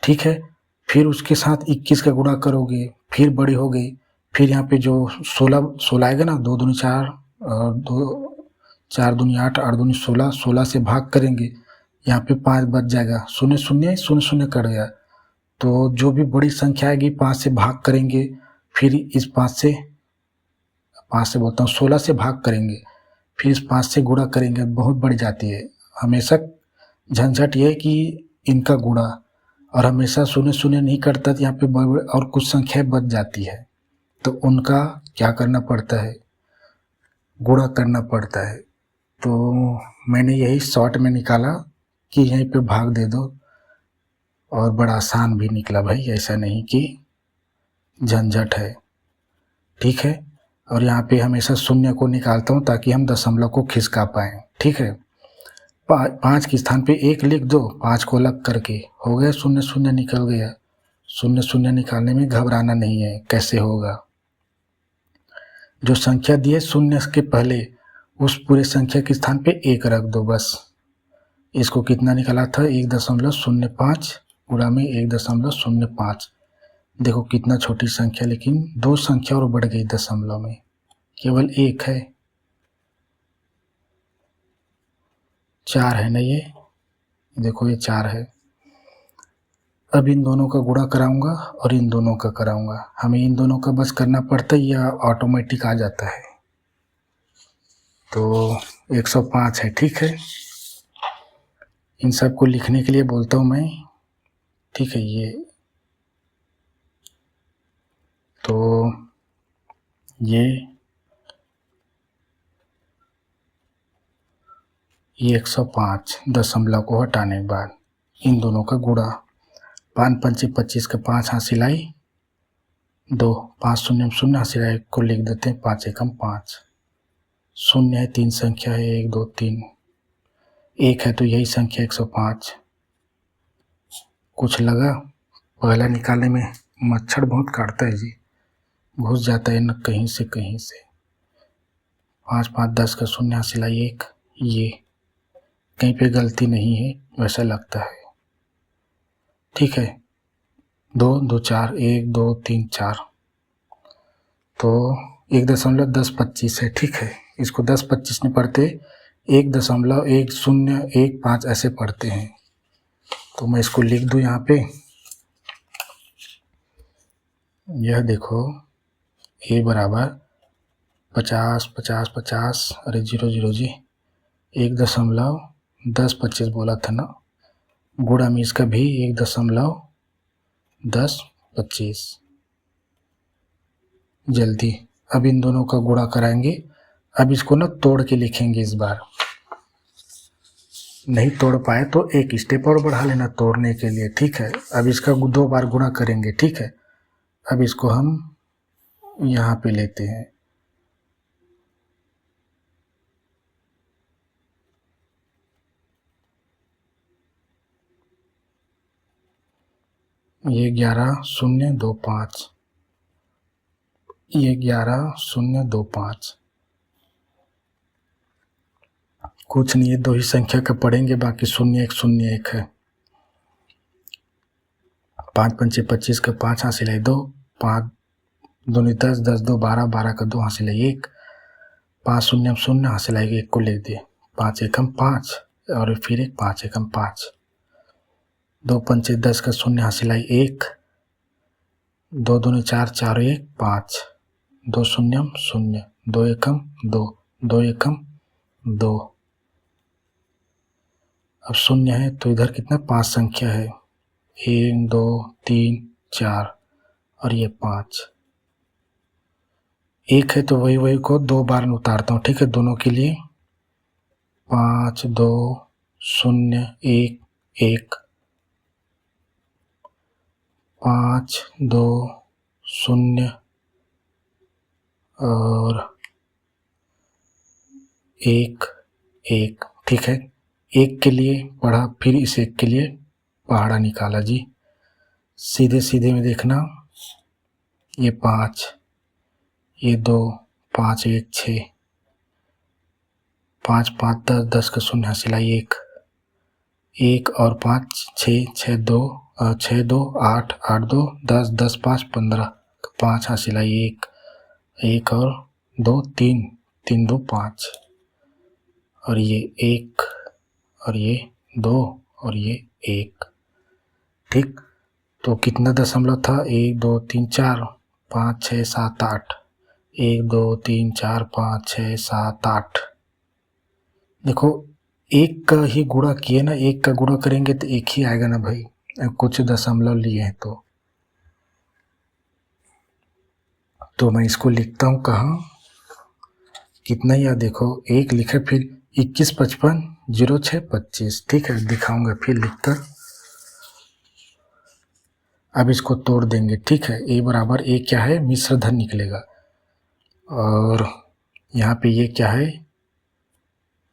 ठीक है। फिर उसके साथ 21 का गुणा करोगे, फिर बड़ी हो गई। फिर यहाँ पे जो 16 आएगा ना, 2 दूनी 4 और 2 4 दूनी 8, 8 दूनी 16, 16 से भाग करेंगे, यहाँ पे 5 बच जाएगा, 0 0 0 0 कट गया। तो जो भी बड़ी संख्या आएगी 5 से भाग करेंगे, फिर इस 5 से 16 से भाग करेंगे, फिर इस 5 से गुणा करेंगे, बहुत बढ़ जाती है। हमेशा झंझट ये है कि इनका गुणा, और हमेशा 0 0 नहीं करता, तो यहाँ पे और कुछ संख्या बच जाती है, तो उनका क्या करना पड़ता है, गुणा करना पड़ता है। तो मैंने यही शॉर्ट में निकाला कि यहीं पे भाग दे दो, और बड़ा आसान भी निकला भाई, ऐसा नहीं कि झंझट है, ठीक है। और यहाँ पे हमेशा 0 को निकालता हूँ ताकि हम दशमलव को खिसका पाएँ, ठीक है। 5 के स्थान पे 1 लिख दो, 5 को अलग करके, हो गया, शून्य शून्य निकल गया। शून्य शून्य निकालने में घबराना नहीं है। कैसे होगा, जो संख्या दी है शून्य के पहले उस पूरे संख्या के स्थान पे 1 रख दो बस। इसको कितना निकाला था, 1.05 गुणा में 1.05। देखो कितना छोटी संख्या, लेकिन 2 संख्या और बढ़ गई दशमलव में, केवल 1 है, 4 है ना, ये देखो ये 4 है। अब इन दोनों का गुणा कराऊंगा और इन दोनों का कराऊंगा। हमें इन दोनों का बस करना पड़ता है या ऑटोमेटिक आ जाता है। तो 105 है, ठीक है। इन सब को लिखने के लिए बोलता हूँ मैं, ठीक है। ये 105 दशमलव को हटाने के बाद इन दोनों का गुणा, 5 पंचे 25 का 5 हासिल आई 2, 5 शून्य शून्य हासिल आई को लिख देते हैं, 5 एकम 5। शून्य है, 3 संख्या है, 1 2 3, 1 है तो यही संख्या 105। कुछ लगा, पहला निकालने में मच्छर बहुत काटता है जी, घुस जाता है न कहीं से कहीं से। 5 5 10 का शून्य हासिल आई 1, ये कहीं पे गलती नहीं है वैसा लगता है, ठीक है। 2 2 4, 1 2 3 4, तो 1.1025 है, ठीक है। इसको 10-25 नहीं पढ़ते, 1.1015 ऐसे पढ़ते हैं। तो मैं इसको लिख दूं यहाँ पे, यह देखो a बराबर 50 50 50, अरे 0 0 जी, 1.1025 बोला था ना, गुणा में इसका भी 1.1025। जल्दी अब इन दोनों का गुणा कराएंगे। अब इसको ना तोड़ के लिखेंगे, इस बार नहीं तोड़ पाए तो एक स्टेप और बढ़ा लेना तोड़ने के लिए, ठीक है। अब इसका 2 बार गुणा करेंगे, ठीक है। अब इसको हम यहाँ पे लेते हैं, ये 11,025, ये 11,025। कुछ नहीं है, 2 ही संख्या का पढ़ेंगे, बाकी 0 1 0 1 है। 5 पंचे 25 का 5 हासिल है 2, 5 दूनी 10 10 2 12, 12 का 2 हासिल है 1, 5 शून्य शून्य हासिल है 1 को लिख दिए, 5 एकम 5 और फिर एक 5 एकम 5। 2 पंचे 10 का शून्य हासिल है 1, 2 दूनी 4 4 1 5, 2 शून्य शून्य, 2 एकम 2, 2 एकम 2। अब शून्य है तो इधर कितना 5 संख्या है, 1 2 3 4 और ये 5। 1 है तो वही को 2 बार उतारता हूँ, ठीक है, दोनों के लिए। 5 2 0 1 1, 5 2 0 और 1 1, ठीक है। 1 के लिए पढ़ा, फिर इस 1 के लिए पहाड़ा निकाला जी। सीधे सीधे में देखना, ये 5, ये 2, 5 1 6, 5 5 10 10 का शून्य हासिल आई 1, 1 और 5 6 6 2 6 2 8 8 2 10 10 5 15, 5 हासिल आई 1, 1 और 2 3 3 2 5 और ये 1 और ये 2 और ये 1, ठीक। तो कितना दशमलव था, 1 2 3 4 5 6 7 8, 1 2 3 4 5 6 7 8। देखो 1 का ही गुणा किए ना, 1 का गुणा करेंगे तो 1 ही आएगा ना भाई, कुछ दशमलव लिए हैं तो मैं इसको लिखता हूँ कहाँ, कितना, या देखो 1 लिखे, फिर 21 55 06 25, ठीक है, दिखाऊंगा फिर लिखकर। अब इसको तोड़ देंगे, ठीक है। a बराबर a क्या है, मिश्र धन निकलेगा, और यहाँ पे ये क्या है,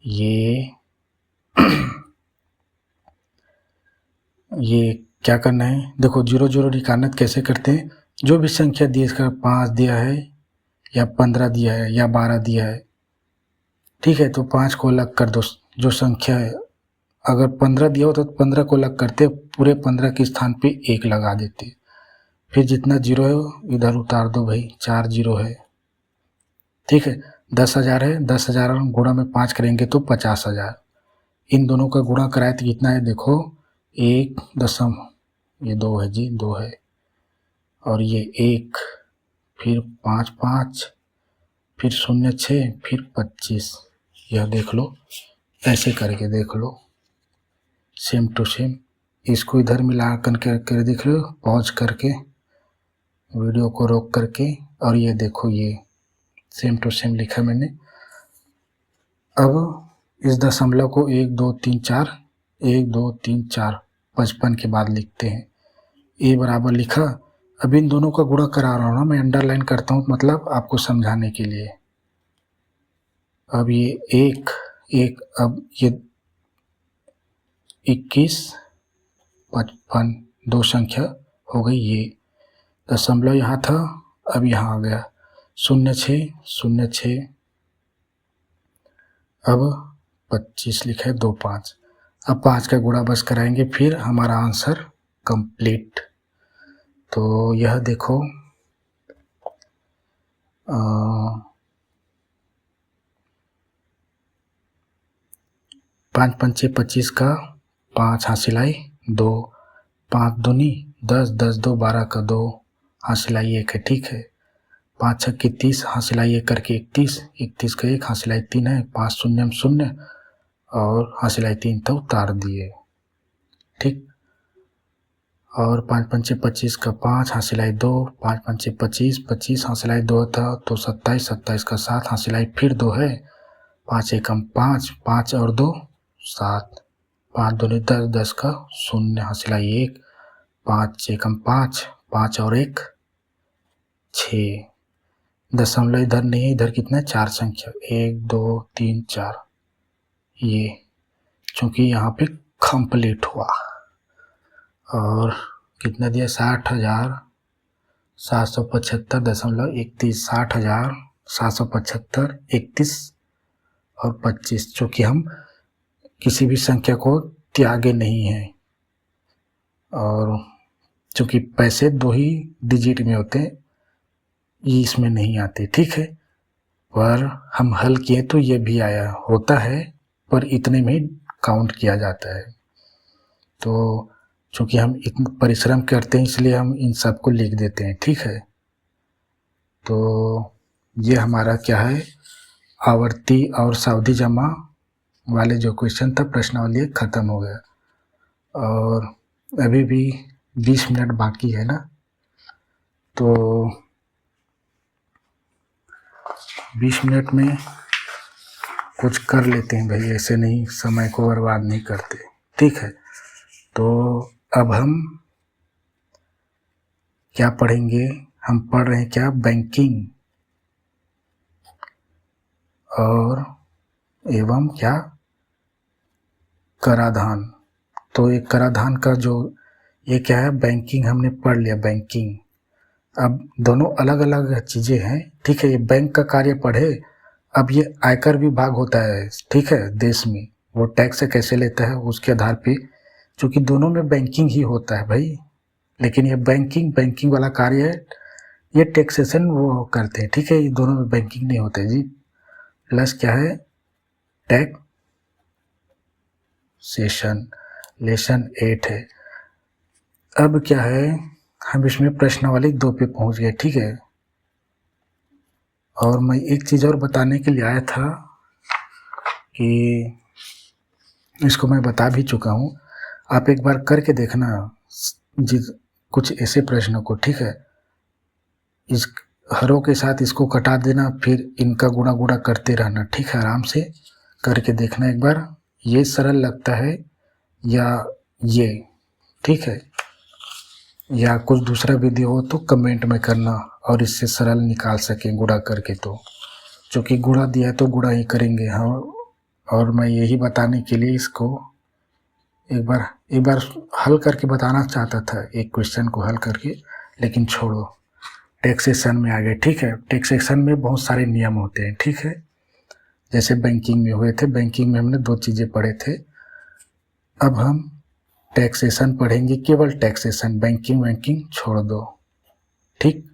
ये क्या करना है, देखो 0 0 निकालना कैसे करते हैं। जो भी संख्या दी इसका 5 दिया है या 15 दिया है या 12 दिया है, ठीक है, तो 5 को अलग कर दो। जो संख्या है अगर 15 दिया हो तो 15 को अलग करते, पूरे 15 के स्थान पे 1 लगा देते, फिर जितना 0 है इधर उतार दो भाई, 4 0 है, ठीक है। 10,000 है, 10,000 गुणा में 5 करेंगे तो 50,000। इन दोनों का गुणा कराए तो कितना है, देखो 1 ये 2 है जी, 2 है, और ये 1, फिर 5 5, फिर 0 6, फिर 25। यह देख लो, ऐसे करके देख लो, सेम टू सेम। इसको इधर मिला कर देख लो, पॉज करके वीडियो को रोक करके, और ये देखो ये सेम टू सेम लिखा मैंने। अब इस दशमलव को 1 2 3 4 1 2 3 4 55 के बाद लिखते हैं। ए बराबर लिखा। अब इन दोनों का गुणा करा रहा हूँ ना, मैं अंडरलाइन करता हूँ, मतलब आपको समझाने के लिए। अब ये 1 1, अब ये 21 55, 2 संख्या हो गई। ये दशमलव यहाँ था, अब यहाँ आ गया 0 6 0 6, अब 25 लिखा है, 2 5। अब 5 का गुणा बस कराएंगे, फिर हमारा आंसर कंप्लीट। तो यह देखो 5 5 25 का 5 हासिल आई 2, 5 दूनी 10 10 2 12 का 2 हासिल आई 1 है, ठीक है। 5 6 30 हासिल आई 1 करके 31, 31 का 1 हासिल आई 3 है, 5 0 0 और हासिल आई 3 तो उतार दिए, ठीक। और 5 5 25 का 5 हासिल आई 2, 5 5 25 25 हासिल आई 2 था तो 27, 27 का 7 हासिल आई फिर 2 है, 5 एकम 5, 5 और 2 7, 5 दूनी 10, 10 का 0 हासिल आई 1, 5 एकम 5, 5 और 1 6। दशमलव इधर नहीं है, इधर कितना है, 4 संख्या 1 2 3 4। ये चूंकि यहाँ पे कंप्लीट हुआ, और कितना दिया, 60,775.31, 60,775 31 और 25। चूँकि हम किसी भी संख्या को त्यागे नहीं हैं, और चूँकि पैसे 2 ही डिजिट में होते हैं, ये इसमें नहीं आते, ठीक है। पर हम हल किए तो ये भी आया होता है, पर इतने में काउंट किया जाता है। तो चूँकि हम इतना परिश्रम करते हैं इसलिए हम इन सब को लिख देते हैं, ठीक है। तो ये हमारा क्या है, आवर्ती और सावधि जमा वाले जो क्वेश्चन था, प्रश्नावली ख़त्म हो गया। और अभी भी 20 मिनट बाकी है ना, तो 20 मिनट में कुछ कर लेते हैं भाई, ऐसे नहीं, समय को बर्बाद नहीं करते, ठीक है। तो अब हम क्या पढ़ेंगे, हम पढ़ रहे हैं क्या, बैंकिंग और एवं क्या, कराधान। तो ये कराधान का जो ये क्या है, बैंकिंग हमने पढ़ लिया, बैंकिंग। अब दोनों अलग अलग चीज़ें हैं, ठीक है। ये बैंक का कार्य पढ़े, अब ये आयकर विभाग होता है, ठीक है, देश में वो टैक्स कैसे लेता है उसके आधार पे, क्योंकि दोनों में बैंकिंग ही होता है भाई। लेकिन ये बैंकिंग वाला कार्य है, ये टैक्सेशन वो करते हैं, ठीक है। ये दोनों में बैंकिंग नहीं होता है जी। प्लस क्या है, टैक्सेशन, लेसन 8 है। अब क्या है, हम इसमें प्रश्नावली 2 पे पहुंच गए, ठीक है। और मैं एक चीज़ और बताने के लिए आया था कि इसको मैं बता भी चुका हूँ, आप एक बार करके देखना कुछ ऐसे प्रश्नों को, ठीक है। इस हरों के साथ इसको कटा देना, फिर इनका गुणा करते रहना, ठीक है। आराम से करके देखना एक बार, ये सरल लगता है या ये, ठीक है, या कुछ दूसरा विधि हो तो कमेंट में करना, और इससे सरल निकाल सकें गुणा करके। तो चूँकि गुणा दिया है तो गुणा ही करेंगे, हाँ, और मैं यही बताने के लिए इसको एक बार हल करके बताना चाहता था, एक क्वेश्चन को हल करके, लेकिन छोड़ो, टैक्सेशन में आ गए। ठीक है, टैक्सेशन में बहुत सारे नियम होते हैं। ठीक है, जैसे बैंकिंग में हुए थे, बैंकिंग में हमने 2 चीज़ें पढ़े थे। अब हम टैक्सेशन पढ़ेंगे, केवल टैक्सेशन, बैंकिंग छोड़ दो। ठीक,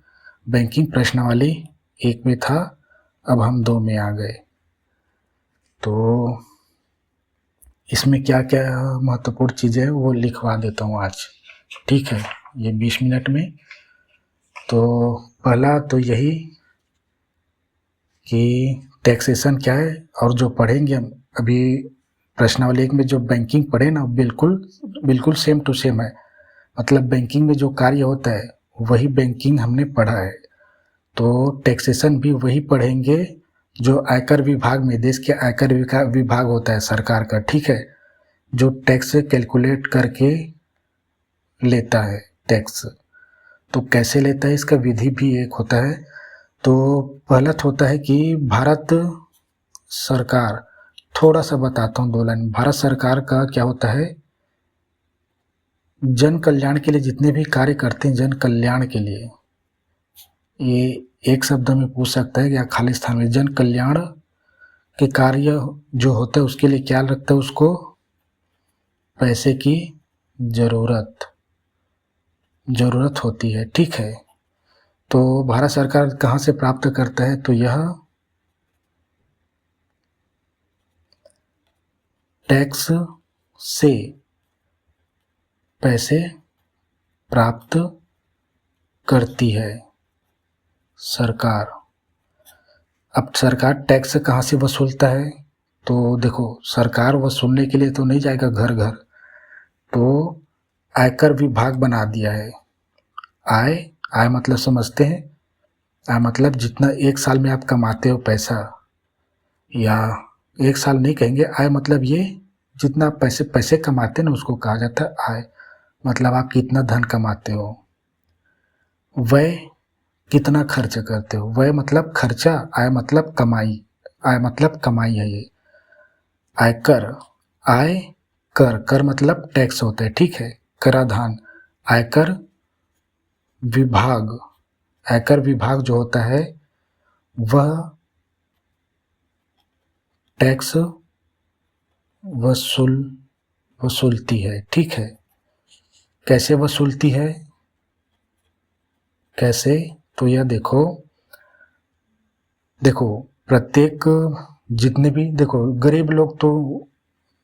बैंकिंग प्रश्नावली 1 में था, अब हम 2 में आ गए। तो इसमें क्या क्या महत्वपूर्ण चीज़ें हैं वो लिखवा देता हूँ आज। ठीक है, ये 20 मिनट में। तो पहला तो यही कि टैक्सेशन क्या है, और जो पढ़ेंगे हम अभी प्रश्नावली 1 में जो बैंकिंग पढ़े ना, बिल्कुल सेम टू सेम है। मतलब बैंकिंग में जो कार्य होता है वही बैंकिंग हमने पढ़ा है। तो टैक्सेशन भी वही पढ़ेंगे जो आयकर विभाग में, देश के आयकर विभाग होता है सरकार का। ठीक है, जो टैक्स कैलकुलेट करके लेता है टैक्स। तो कैसे लेता है, इसका विधि भी एक होता है। तो पहला होता है कि भारत सरकार, थोड़ा सा बताता हूँ 2 लाइन। भारत सरकार का क्या होता है, जन कल्याण के लिए जितने भी कार्य करते हैं, जन कल्याण के लिए, ये एक शब्द में पूछ सकता है या खाली स्थान में, जन कल्याण के कार्य जो होता है उसके लिए क्या लगता है, उसको पैसे की ज़रूरत होती है। ठीक है, तो भारत सरकार कहाँ से प्राप्त करता है, तो यह टैक्स से पैसे प्राप्त करती है सरकार। अब सरकार टैक्स कहाँ से वसूलता है, तो देखो, सरकार वसूलने के लिए तो नहीं जाएगा घर घर, तो आयकर विभाग बना दिया है। आय मतलब समझते हैं, आय मतलब जितना एक साल में आप कमाते हो पैसा, या एक साल नहीं कहेंगे, आय मतलब ये जितना पैसे कमाते हैं ना उसको कहा जाता है आय। मतलब आप कितना धन कमाते हो। व्यय कितना खर्च करते हो, व्यय मतलब खर्चा, आय मतलब कमाई, आय मतलब कमाई है ये। कर मतलब टैक्स होता है। ठीक है, कराधान। आयकर विभाग जो होता है वह टैक्स वसूलती है। ठीक है, कैसे वसूलती है, कैसे, तो यह देखो प्रत्येक, जितने भी, देखो गरीब लोग तो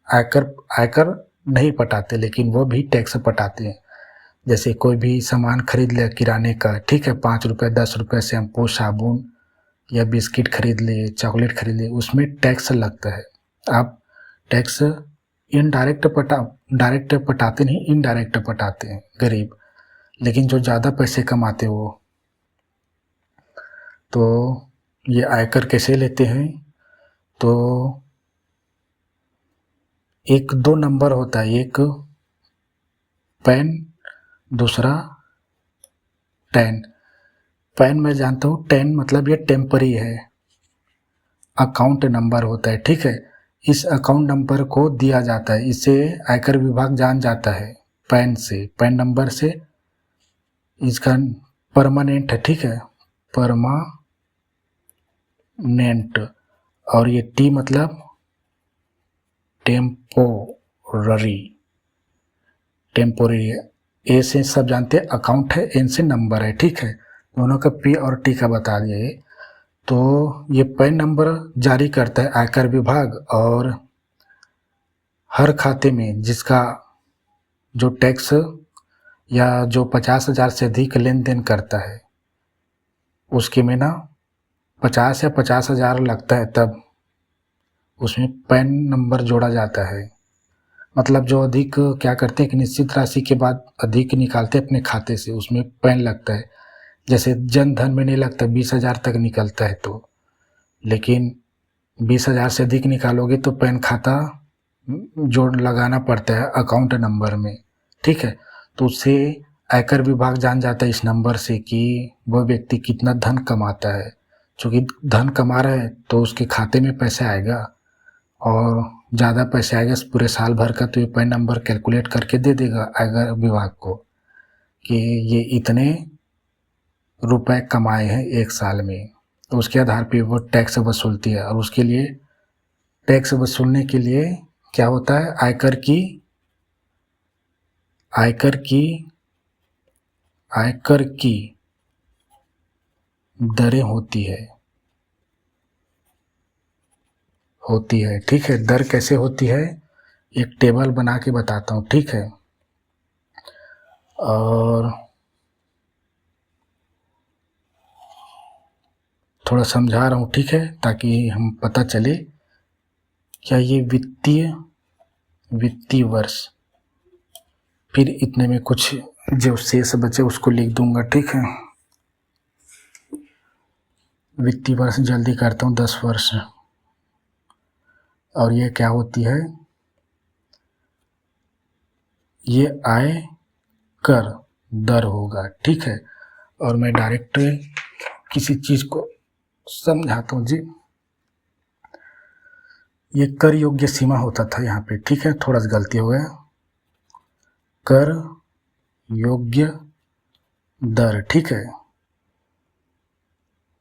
आयकर नहीं पटाते, लेकिन वो भी टैक्स पटाते हैं। जैसे कोई भी सामान खरीद ले किराने का, ठीक है, 5 रुपये 10 रुपये शैम्पू साबुन या बिस्किट खरीद ले, चॉकलेट खरीद ले, उसमें टैक्स लगता है। आप टैक्स डायरेक्ट पटाते नहीं, इनडायरेक्ट पटाते हैं गरीब, लेकिन जो ज़्यादा पैसे कमाते हो। तो ये आयकर कैसे लेते हैं, तो 1-2 नंबर होता है, एक पैन, दूसरा टैन। पैन मैं जानता हूँ, टैन मतलब ये टेम्परी है, अकाउंट नंबर होता है। ठीक है, इस अकाउंट नंबर को दिया जाता है, इसे आयकर विभाग जान जाता है पैन नंबर से। इसका परमानेंट है, ठीक है, परमानेंट। और ये टी मतलब टेम्पोररी। ए से सब जानते हैं अकाउंट है, एन से नंबर है। ठीक है, दोनों का पी और टी का बता दिए। तो ये पैन नंबर जारी करता है आयकर विभाग, और हर खाते में जिसका जो टैक्स या जो 50,000 से अधिक लेन देन करता है उसके में ना 50 या 50,000 लगता है, तब उसमें पैन नंबर जोड़ा जाता है। मतलब जो अधिक क्या करते हैं कि निश्चित राशि के बाद अधिक निकालते हैं अपने खाते से, उसमें पैन लगता है। जैसे जन धन में नहीं लगता, 20,000 तक निकलता है तो, लेकिन 20,000 से अधिक निकालोगे तो पैन खाता जोड़ लगाना पड़ता है अकाउंट नंबर में। ठीक है, तो उससे आयकर विभाग जान जाता है इस नंबर से कि वह व्यक्ति कितना धन कमाता है। चूँकि धन कमा रहा है तो उसके खाते में पैसा आएगा, और ज़्यादा पैसे आएगा पूरे साल भर का तो ये पैन नंबर कैलकुलेट करके दे देगा आयकर विभाग को कि ये इतने रुपए कमाए हैं एक साल में, तो उसके आधार पे वो टैक्स वसूलती है। और उसके लिए टैक्स वसूलने के लिए क्या होता है, आयकर की दरें होती है, ठीक है। दर कैसे होती है, एक टेबल बना के बताता हूँ, ठीक है। और थोड़ा समझा रहा हूँ, ठीक है, ताकि हम पता चले क्या ये वित्तीय वर्ष, फिर इतने में कुछ जो शेष बचे उसको लिख दूंगा, ठीक है। वित्तीय वर्ष जल्दी करता हूँ, 10 वर्ष। और ये क्या होती है, ये आय कर दर होगा, ठीक है। और मैं डायरेक्ट किसी चीज़ को समझाता हूँ जी। ये कर योग्य सीमा होता था यहाँ पे, ठीक है, थोड़ा सा गलती हो गया। कर योग्य दर, ठीक है,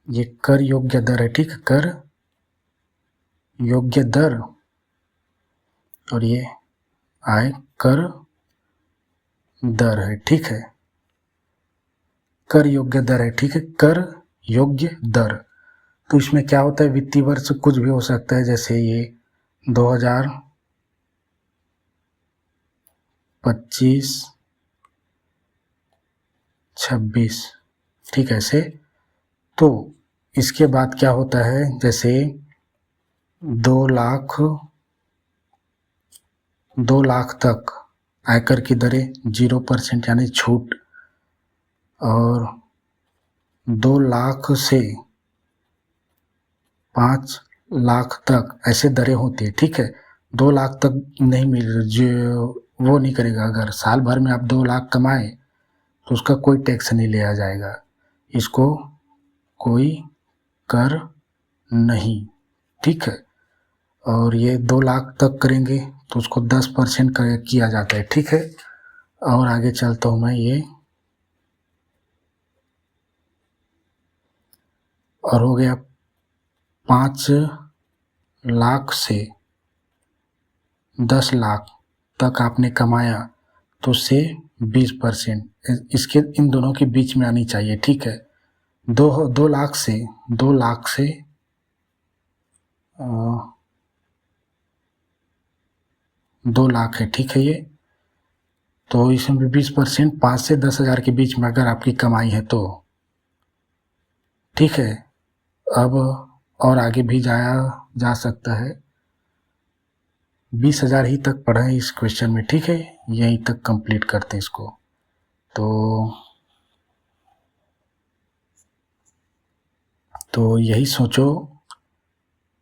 ये कर योग्य दर है, ठीक है, कर योग्य दर। और ये आय कर दर है, ठीक है, कर योग्य दर है, ठीक है, कर योग्य दर। तो इसमें क्या होता है, वित्तीय वर्ष कुछ भी हो सकता है, जैसे ये 2025-26, ठीक है, ऐसे। तो इसके बाद क्या होता है, जैसे 2 लाख तक आयकर की दरें 0% यानी छूट, और 2 लाख से 5 लाख तक ऐसे दरें होती है, ठीक है। 2 लाख तक नहीं मिल, जो वो नहीं करेगा। अगर साल भर में आप 2 लाख कमाए तो उसका कोई टैक्स नहीं लिया जाएगा, इसको कोई कर नहीं, ठीक है। और ये 2 लाख तक करेंगे तो उसको 10% किया जाता है, ठीक है। और आगे चलता हूँ मैं, ये और हो गया 5 लाख से 10 लाख तक आपने कमाया तो उससे 20%, इसके इन दोनों के बीच में आनी चाहिए, ठीक है। 2 लाख से 2 लाख है, ठीक है ये। तो इसमें 20%, 5 से 10,000 के बीच में अगर आपकी कमाई है तो, ठीक है। अब और आगे भी जाया जा सकता है, 20,000 ही तक पढ़ा है इस क्वेश्चन में, ठीक है। यहीं तक कंप्लीट करते हैं इसको। तो यही सोचो,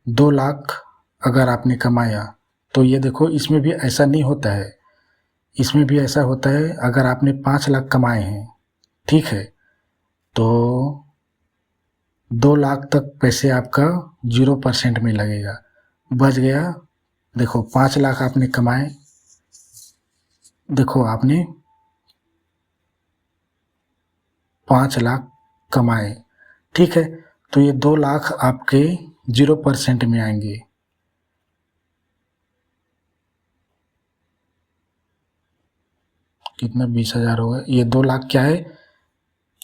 2 लाख अगर आपने कमाया तो ये देखो, इसमें भी ऐसा नहीं होता है, इसमें भी ऐसा होता है, अगर आपने 5 लाख कमाए हैं, ठीक है, तो 2 लाख तक पैसे आपका 0% में लगेगा, बच गया। देखो 5 लाख आपने कमाए, देखो आपने 5 लाख कमाए, ठीक है, तो ये 2 लाख आपके 0% में आएंगे। कितना, 20,000 होगा। ये 2 लाख क्या है,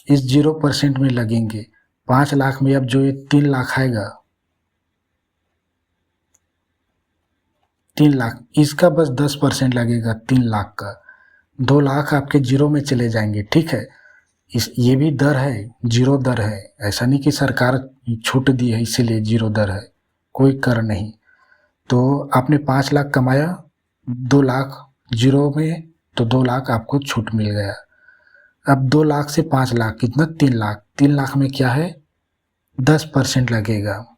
इस 0% में लगेंगे। 5 लाख में अब जो ये 3 लाख आएगा, 3 लाख, इसका बस 10% लगेगा 3 लाख का। 2 लाख आपके जीरो में चले जाएंगे, ठीक है। ये भी दर है, जीरो दर है, ऐसा नहीं कि सरकार छूट दी है इसीलिए जीरो दर है, कोई कर नहीं। तो आपने 5 लाख कमाया, 2 लाख जीरो में, तो 2 लाख आपको छूट मिल गया। अब 2 लाख से 5 लाख कितना, 3 लाख। 3 लाख में क्या है, 10% लगेगा।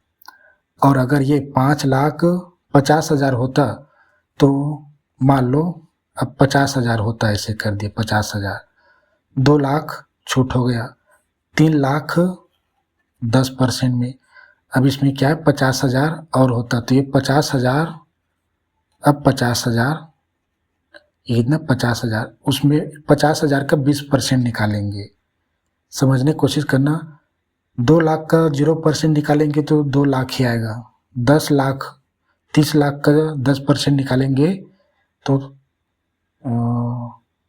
और अगर ये 5,50,000 होता तो मान लो, अब 50,000 होता, ऐसे कर दिए 50,000, 2 लाख छूट हो गया, 3 लाख 10% में। अब इसमें क्या है, 50,000 और होता तो ये 50,000 अब 50,000, ये कितना 50,000, उसमें 50,000 का 20% निकालेंगे। समझने की कोशिश करना, 2 लाख का 0% निकालेंगे तो 2 लाख ही आएगा। 10 लाख 30 लाख का 10% निकालेंगे तो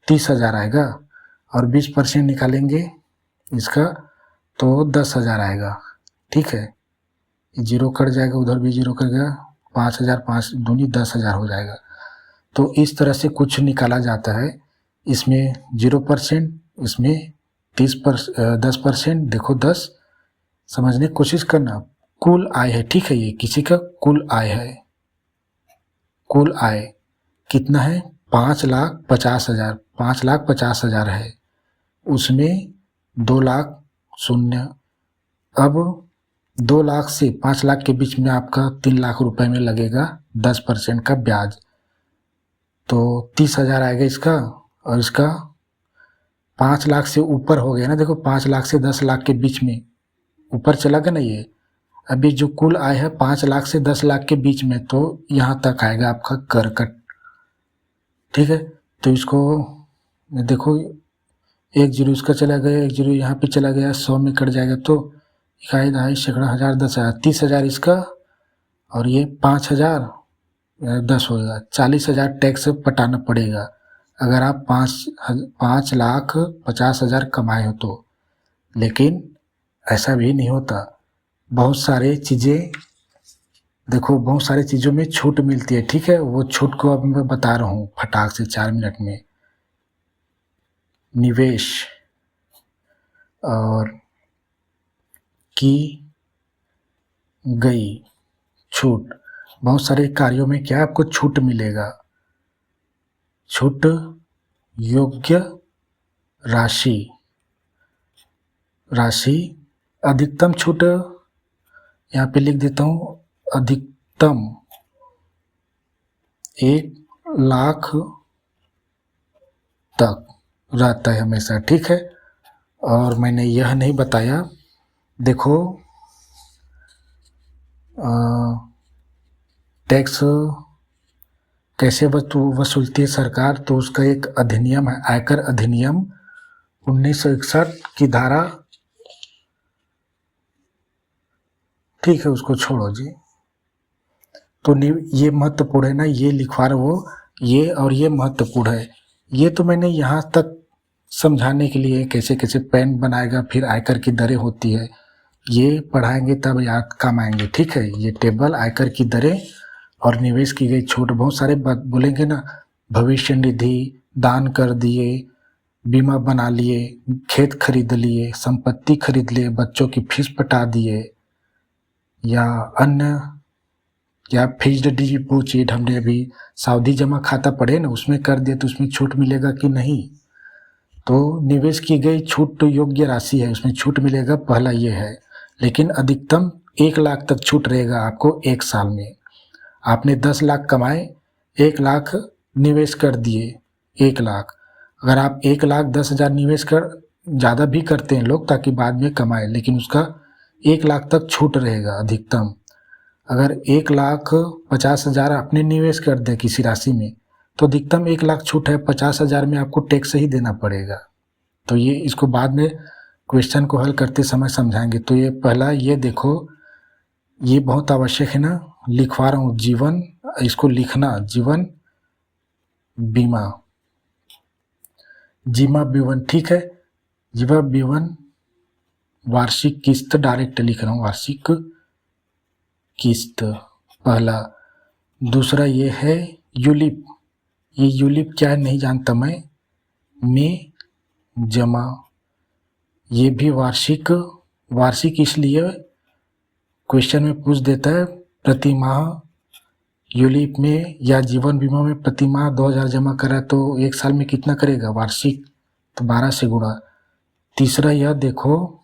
30,000 आएगा, और 20% निकालेंगे इसका तो 10,000 आएगा। ठीक है, ये जीरो कट जाएगा, उधर भी जीरो कट गया, 5,000 5 दूनी 10,000 हो जाएगा। तो इस तरह से कुछ निकाला जाता है। इसमें 0%, इसमें 10%, देखो 10। समझने की कोशिश करना, कुल आय है, ठीक है, ये किसी का कुल आय है। कुल आय कितना है? 5,50,000, 5,50,000 है, उसमें 2 लाख शून्य। अब 2 लाख से 5 लाख के बीच में आपका 3 लाख रुपए में लगेगा 10% का ब्याज, तो 30,000 आएगा इसका। और इसका 5 लाख से ऊपर हो गया ना, देखो 5 लाख से 10 लाख के बीच में ऊपर चला गया ना ये। अभी जो कुल आय है 5 लाख से 10 लाख के बीच में, तो यहाँ तक आएगा आपका कर कट। ठीक है, तो इसको देखो, 1 जीरो इसका चला गया, 1 जीरो यहाँ पे चला गया, 100 में कट जाएगा तो इकाई, दहाई, सैकड़ा, हजार, 10,000, 30,000 इसका, और ये 5,000 10 होगा, 40,000 टैक्स पटाना पड़ेगा अगर आप 5,50,000 कमाए हो तो। लेकिन ऐसा भी नहीं होता, बहुत सारे चीज़ें, देखो बहुत सारी चीज़ों में छूट मिलती है। ठीक है, वो छूट को अब मैं बता रहा हूँ फटाक से 4 मिनट में। निवेश और की गई छूट, बहुत सारे कार्यों में क्या आपको छूट मिलेगा। छूट योग्य राशि, अधिकतम छूट यहाँ पे लिख देता हूँ, अधिकतम 1 लाख तक रहता है हमेशा। ठीक है, और मैंने यह नहीं बताया, देखो टैक्स कैसे वसूलती है सरकार, तो उसका एक अधिनियम है, आयकर अधिनियम 1961 की धारा, ठीक है उसको छोड़ो जी। तो ये महत्वपूर्ण है ना, ये लिखवा रहा वो, ये और ये महत्वपूर्ण है। ये तो मैंने यहाँ तक समझाने के लिए कैसे कैसे पैन बनाएगा, फिर आयकर की दरें होती है, ये पढ़ाएंगे तब याद काम आएंगे। ठीक है, ये टेबल आयकर की दरें और निवेश की गई छूट, बहुत सारे बात बोलेंगे ना, भविष्य निधि, दान कर दिए, बीमा बना लिए, खेत खरीद लिए, संपत्ति खरीद लिए, बच्चों की फीस पटा दिए, या अन्य, या फिक्स्ड डिपॉजिट, हमने अभी सावधि जमा खाता पढ़े ना, उसमें कर दिए तो उसमें छूट मिलेगा कि नहीं। तो निवेश की गई छूट तो योग्य राशि है, उसमें छूट मिलेगा, पहला ये है। लेकिन अधिकतम 1 लाख तक छूट रहेगा आपको 1 साल में। आपने 10 लाख कमाए, 1 लाख निवेश कर दिए, 1 लाख, अगर आप 1,10,000 निवेश कर, ज़्यादा भी करते हैं लोग ताकि बाद में कमाए, लेकिन उसका 1 लाख तक छूट रहेगा अधिकतम। अगर 1,50,000 आपने निवेश कर दिया किसी राशि में, तो अधिकतम 1 लाख छूट है, 50,000 में आपको टैक्स ही देना पड़ेगा। तो ये इसको बाद में क्वेश्चन को हल करते समय समझाएंगे। तो ये पहला ये देखो, ये बहुत आवश्यक है ना, लिखवा रहा हूँ, जीवन, इसको लिखना, जीवन बीमा, जीमा बीवन। ठीक है, जीवा बीवन वार्षिक किस्त डायरेक्ट लिख रहा हूँ, वार्षिक किस्त पहला। दूसरा ये है यूलिप, ये यूलिप क्या है नहीं जानता मैं, में जमा, ये भी वार्षिक, वार्षिक इसलिए क्वेश्चन में पूछ देता है, प्रति माह यूलिप में या जीवन बीमा में प्रति माह 2,000 जमा करा तो 1 साल में कितना करेगा वार्षिक, तो 12 से गुणा। तीसरा यह देखो,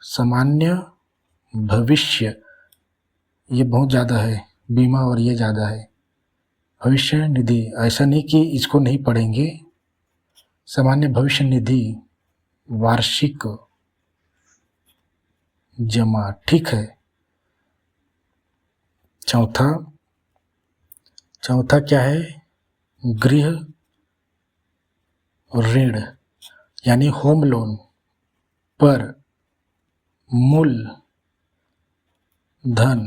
सामान्य भविष्य, ये बहुत ज़्यादा है बीमा और ये ज़्यादा है, भविष्य निधि, ऐसा नहीं कि इसको नहीं पढ़ेंगे, सामान्य भविष्य निधि वार्षिक जमा। ठीक है, चौथा चौथा क्या है, गृह ऋण यानी होम लोन पर मूल धन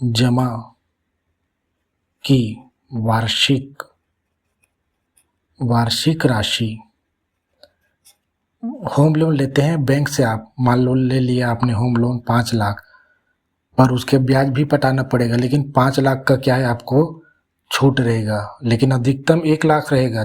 जमा की वार्षिक राशि। होम लोन लेते हैं बैंक से, आप मान लो ले लिया आपने होम लोन 5 लाख, पर उसके ब्याज भी पटाना पड़ेगा, लेकिन 5 लाख का क्या है आपको छूट रहेगा, लेकिन अधिकतम 1 लाख रहेगा।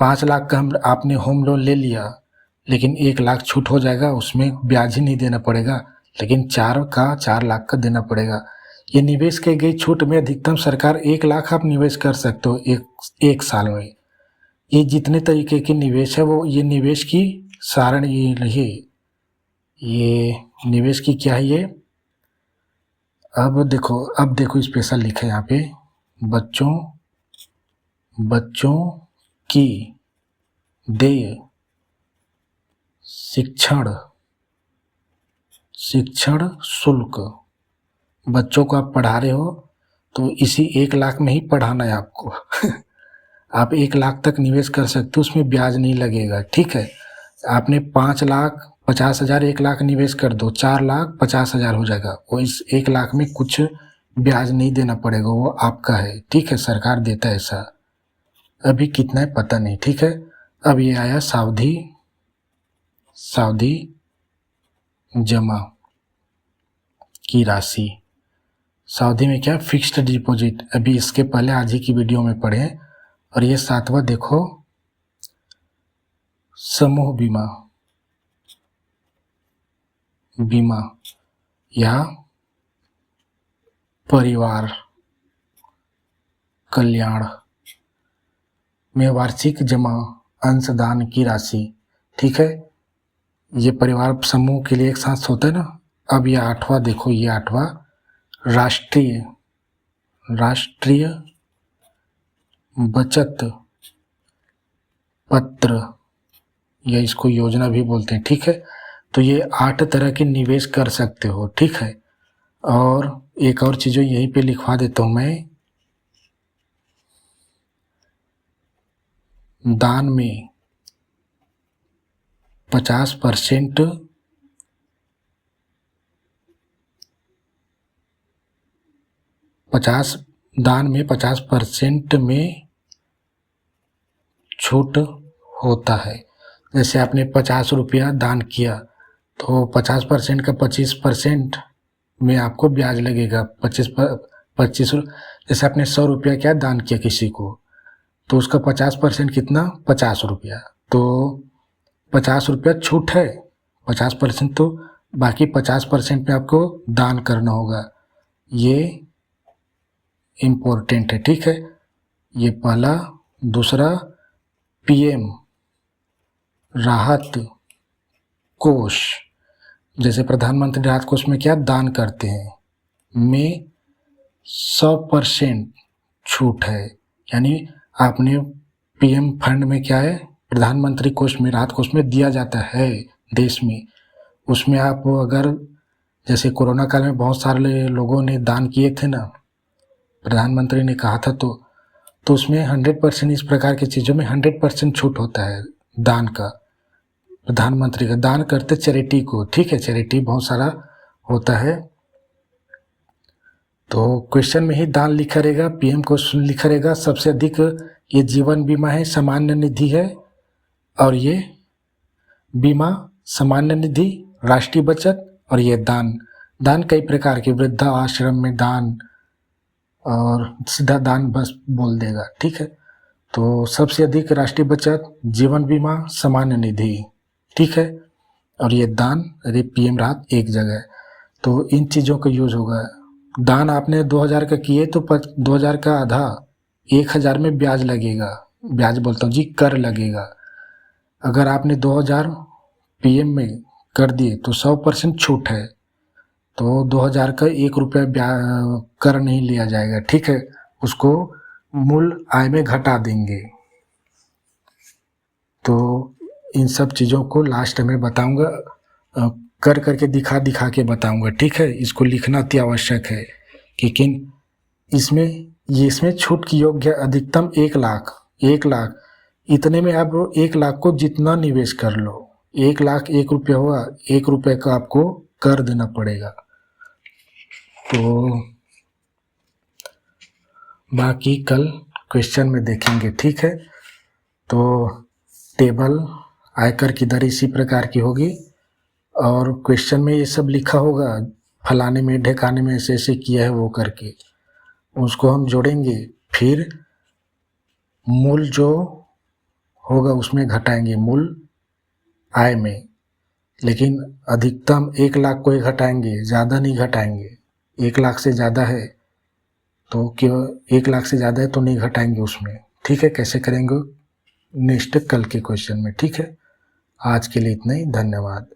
5 लाख का आपने होम लोन ले लिया, लेकिन 1 लाख छूट हो जाएगा, उसमें ब्याज ही नहीं देना पड़ेगा, लेकिन 4 लाख का देना पड़ेगा। ये निवेश की गई छूट में अधिकतम सरकार 1 लाख आप निवेश कर सकते हो एक साल में। ये जितने तरीके के निवेश है वो ये निवेश की सारण ये रही, ये निवेश की क्या है ये। अब देखो स्पेशल लिखा है यहाँ पे, बच्चों की देय शिक्षण शुल्क। बच्चों को आप पढ़ा रहे हो तो इसी 1 लाख में ही पढ़ाना है आपको आप 1 लाख तक निवेश कर सकते हो, उसमें ब्याज नहीं लगेगा, ठीक है। आपने 5,50,000 1 लाख निवेश कर दो, 4,50,000 हो जाएगा, वो इस 1 लाख में कुछ ब्याज नहीं देना पड़ेगा, वो आपका है, ठीक है, सरकार देता है ऐसा। अभी कितना है पता नहीं, ठीक है। अब ये आया सावधि जमा की राशि। सावधि में क्या, फिक्स्ड डिपॉजिट, अभी इसके पहले आज ही की वीडियो में पढ़े। और ये 7वां देखो, समूह बीमा या परिवार कल्याण में वार्षिक जमा अंशदान की राशि, ठीक है। ये परिवार समूह के लिए एक साथ होता है ना। अब ये 8वां देखो, ये 8वां राष्ट्रीय बचत पत्र, या इसको योजना भी बोलते हैं, ठीक है। तो ये 8 तरह के निवेश कर सकते हो, ठीक है। और एक और चीज़ यहीं पे लिखवा देता हूँ मैं, दान में 50% दान में 50% में छूट होता है। जैसे आपने 50 रुपया दान किया तो 50% का 25% में आपको ब्याज लगेगा। 25 जैसे आपने 100 रुपया क्या दान किया किसी को, तो उसका 50% कितना, 50 रुपया, तो 50 रुपया छूट है, 50%, तो बाकी 50% में आपको दान करना होगा। ये इम्पोर्टेंट है, ठीक है। ये पहला। दूसरा, पीएम राहत कोष, जैसे प्रधानमंत्री राहत कोष में क्या दान करते हैं, में 100% छूट है। यानी आपने पीएम फंड में क्या है, प्रधानमंत्री कोष में, राहत कोष में दिया जाता है देश में, उसमें आप अगर जैसे कोरोना काल में बहुत सारे लोगों ने दान किए थे ना, प्रधानमंत्री ने कहा था, तो उसमें 100% इस प्रकार की चीज़ों में 100% छूट होता है दान का। प्रधानमंत्री का दान करते चैरिटी को, ठीक है, चैरिटी बहुत सारा होता है। तो क्वेश्चन में ही दान लिखा रहेगा, पीएम को लिखा रहेगा। सबसे अधिक ये जीवन बीमा है, सामान्य निधि है, और ये बीमा, सामान्य निधि, राष्ट्रीय बचत, और ये दान कई प्रकार के, वृद्धा आश्रम में दान, और सीधा दान बस बोल देगा, ठीक है। तो सबसे अधिक राष्ट्रीय बचत, जीवन बीमा, सामान्य निधि, ठीक है, और ये दान, अरे पीएम राहत एक जगह है। तो इन चीज़ों का यूज होगा। दान आपने 2000 का किए तो 2000 का आधा 1000 में ब्याज लगेगा, ब्याज बोलता हूँ जी, कर लगेगा। अगर आपने 2000 पीएम में कर दिए तो 100% छूट है, तो 2000 का 1 रुपया कर नहीं लिया जाएगा, ठीक है, उसको मूल आय में घटा देंगे। तो इन सब चीज़ों को लास्ट में बताऊंगा, कर करके दिखा के बताऊंगा, ठीक है। इसको लिखना अति आवश्यक है कि किन इसमें छूट की योग्य अधिकतम 1 लाख। 1 लाख इतने में आप 1 लाख को जितना निवेश कर लो, 1 लाख 1 रुपये हुआ, 1 रुपये का आपको कर देना पड़ेगा। तो बाकी कल क्वेश्चन में देखेंगे, ठीक है। तो टेबल आयकर की दर इसी प्रकार की होगी और क्वेश्चन में ये सब लिखा होगा, फलाने में ढेकाने में ऐसे ऐसे किया है वो करके, उसको हम जोड़ेंगे, फिर मूल जो होगा उसमें घटाएंगे, मूल आय में, लेकिन अधिकतम 1 लाख को ही घटाएंगे, ज़्यादा नहीं घटाएंगे। 1 लाख से ज़्यादा है तो क्यों, 1 लाख से ज़्यादा है तो नहीं घटाएंगे उसमें, ठीक है। कैसे करेंगे नेक्स्ट कल के क्वेश्चन में, ठीक है। आज के लिए इतना ही, धन्यवाद।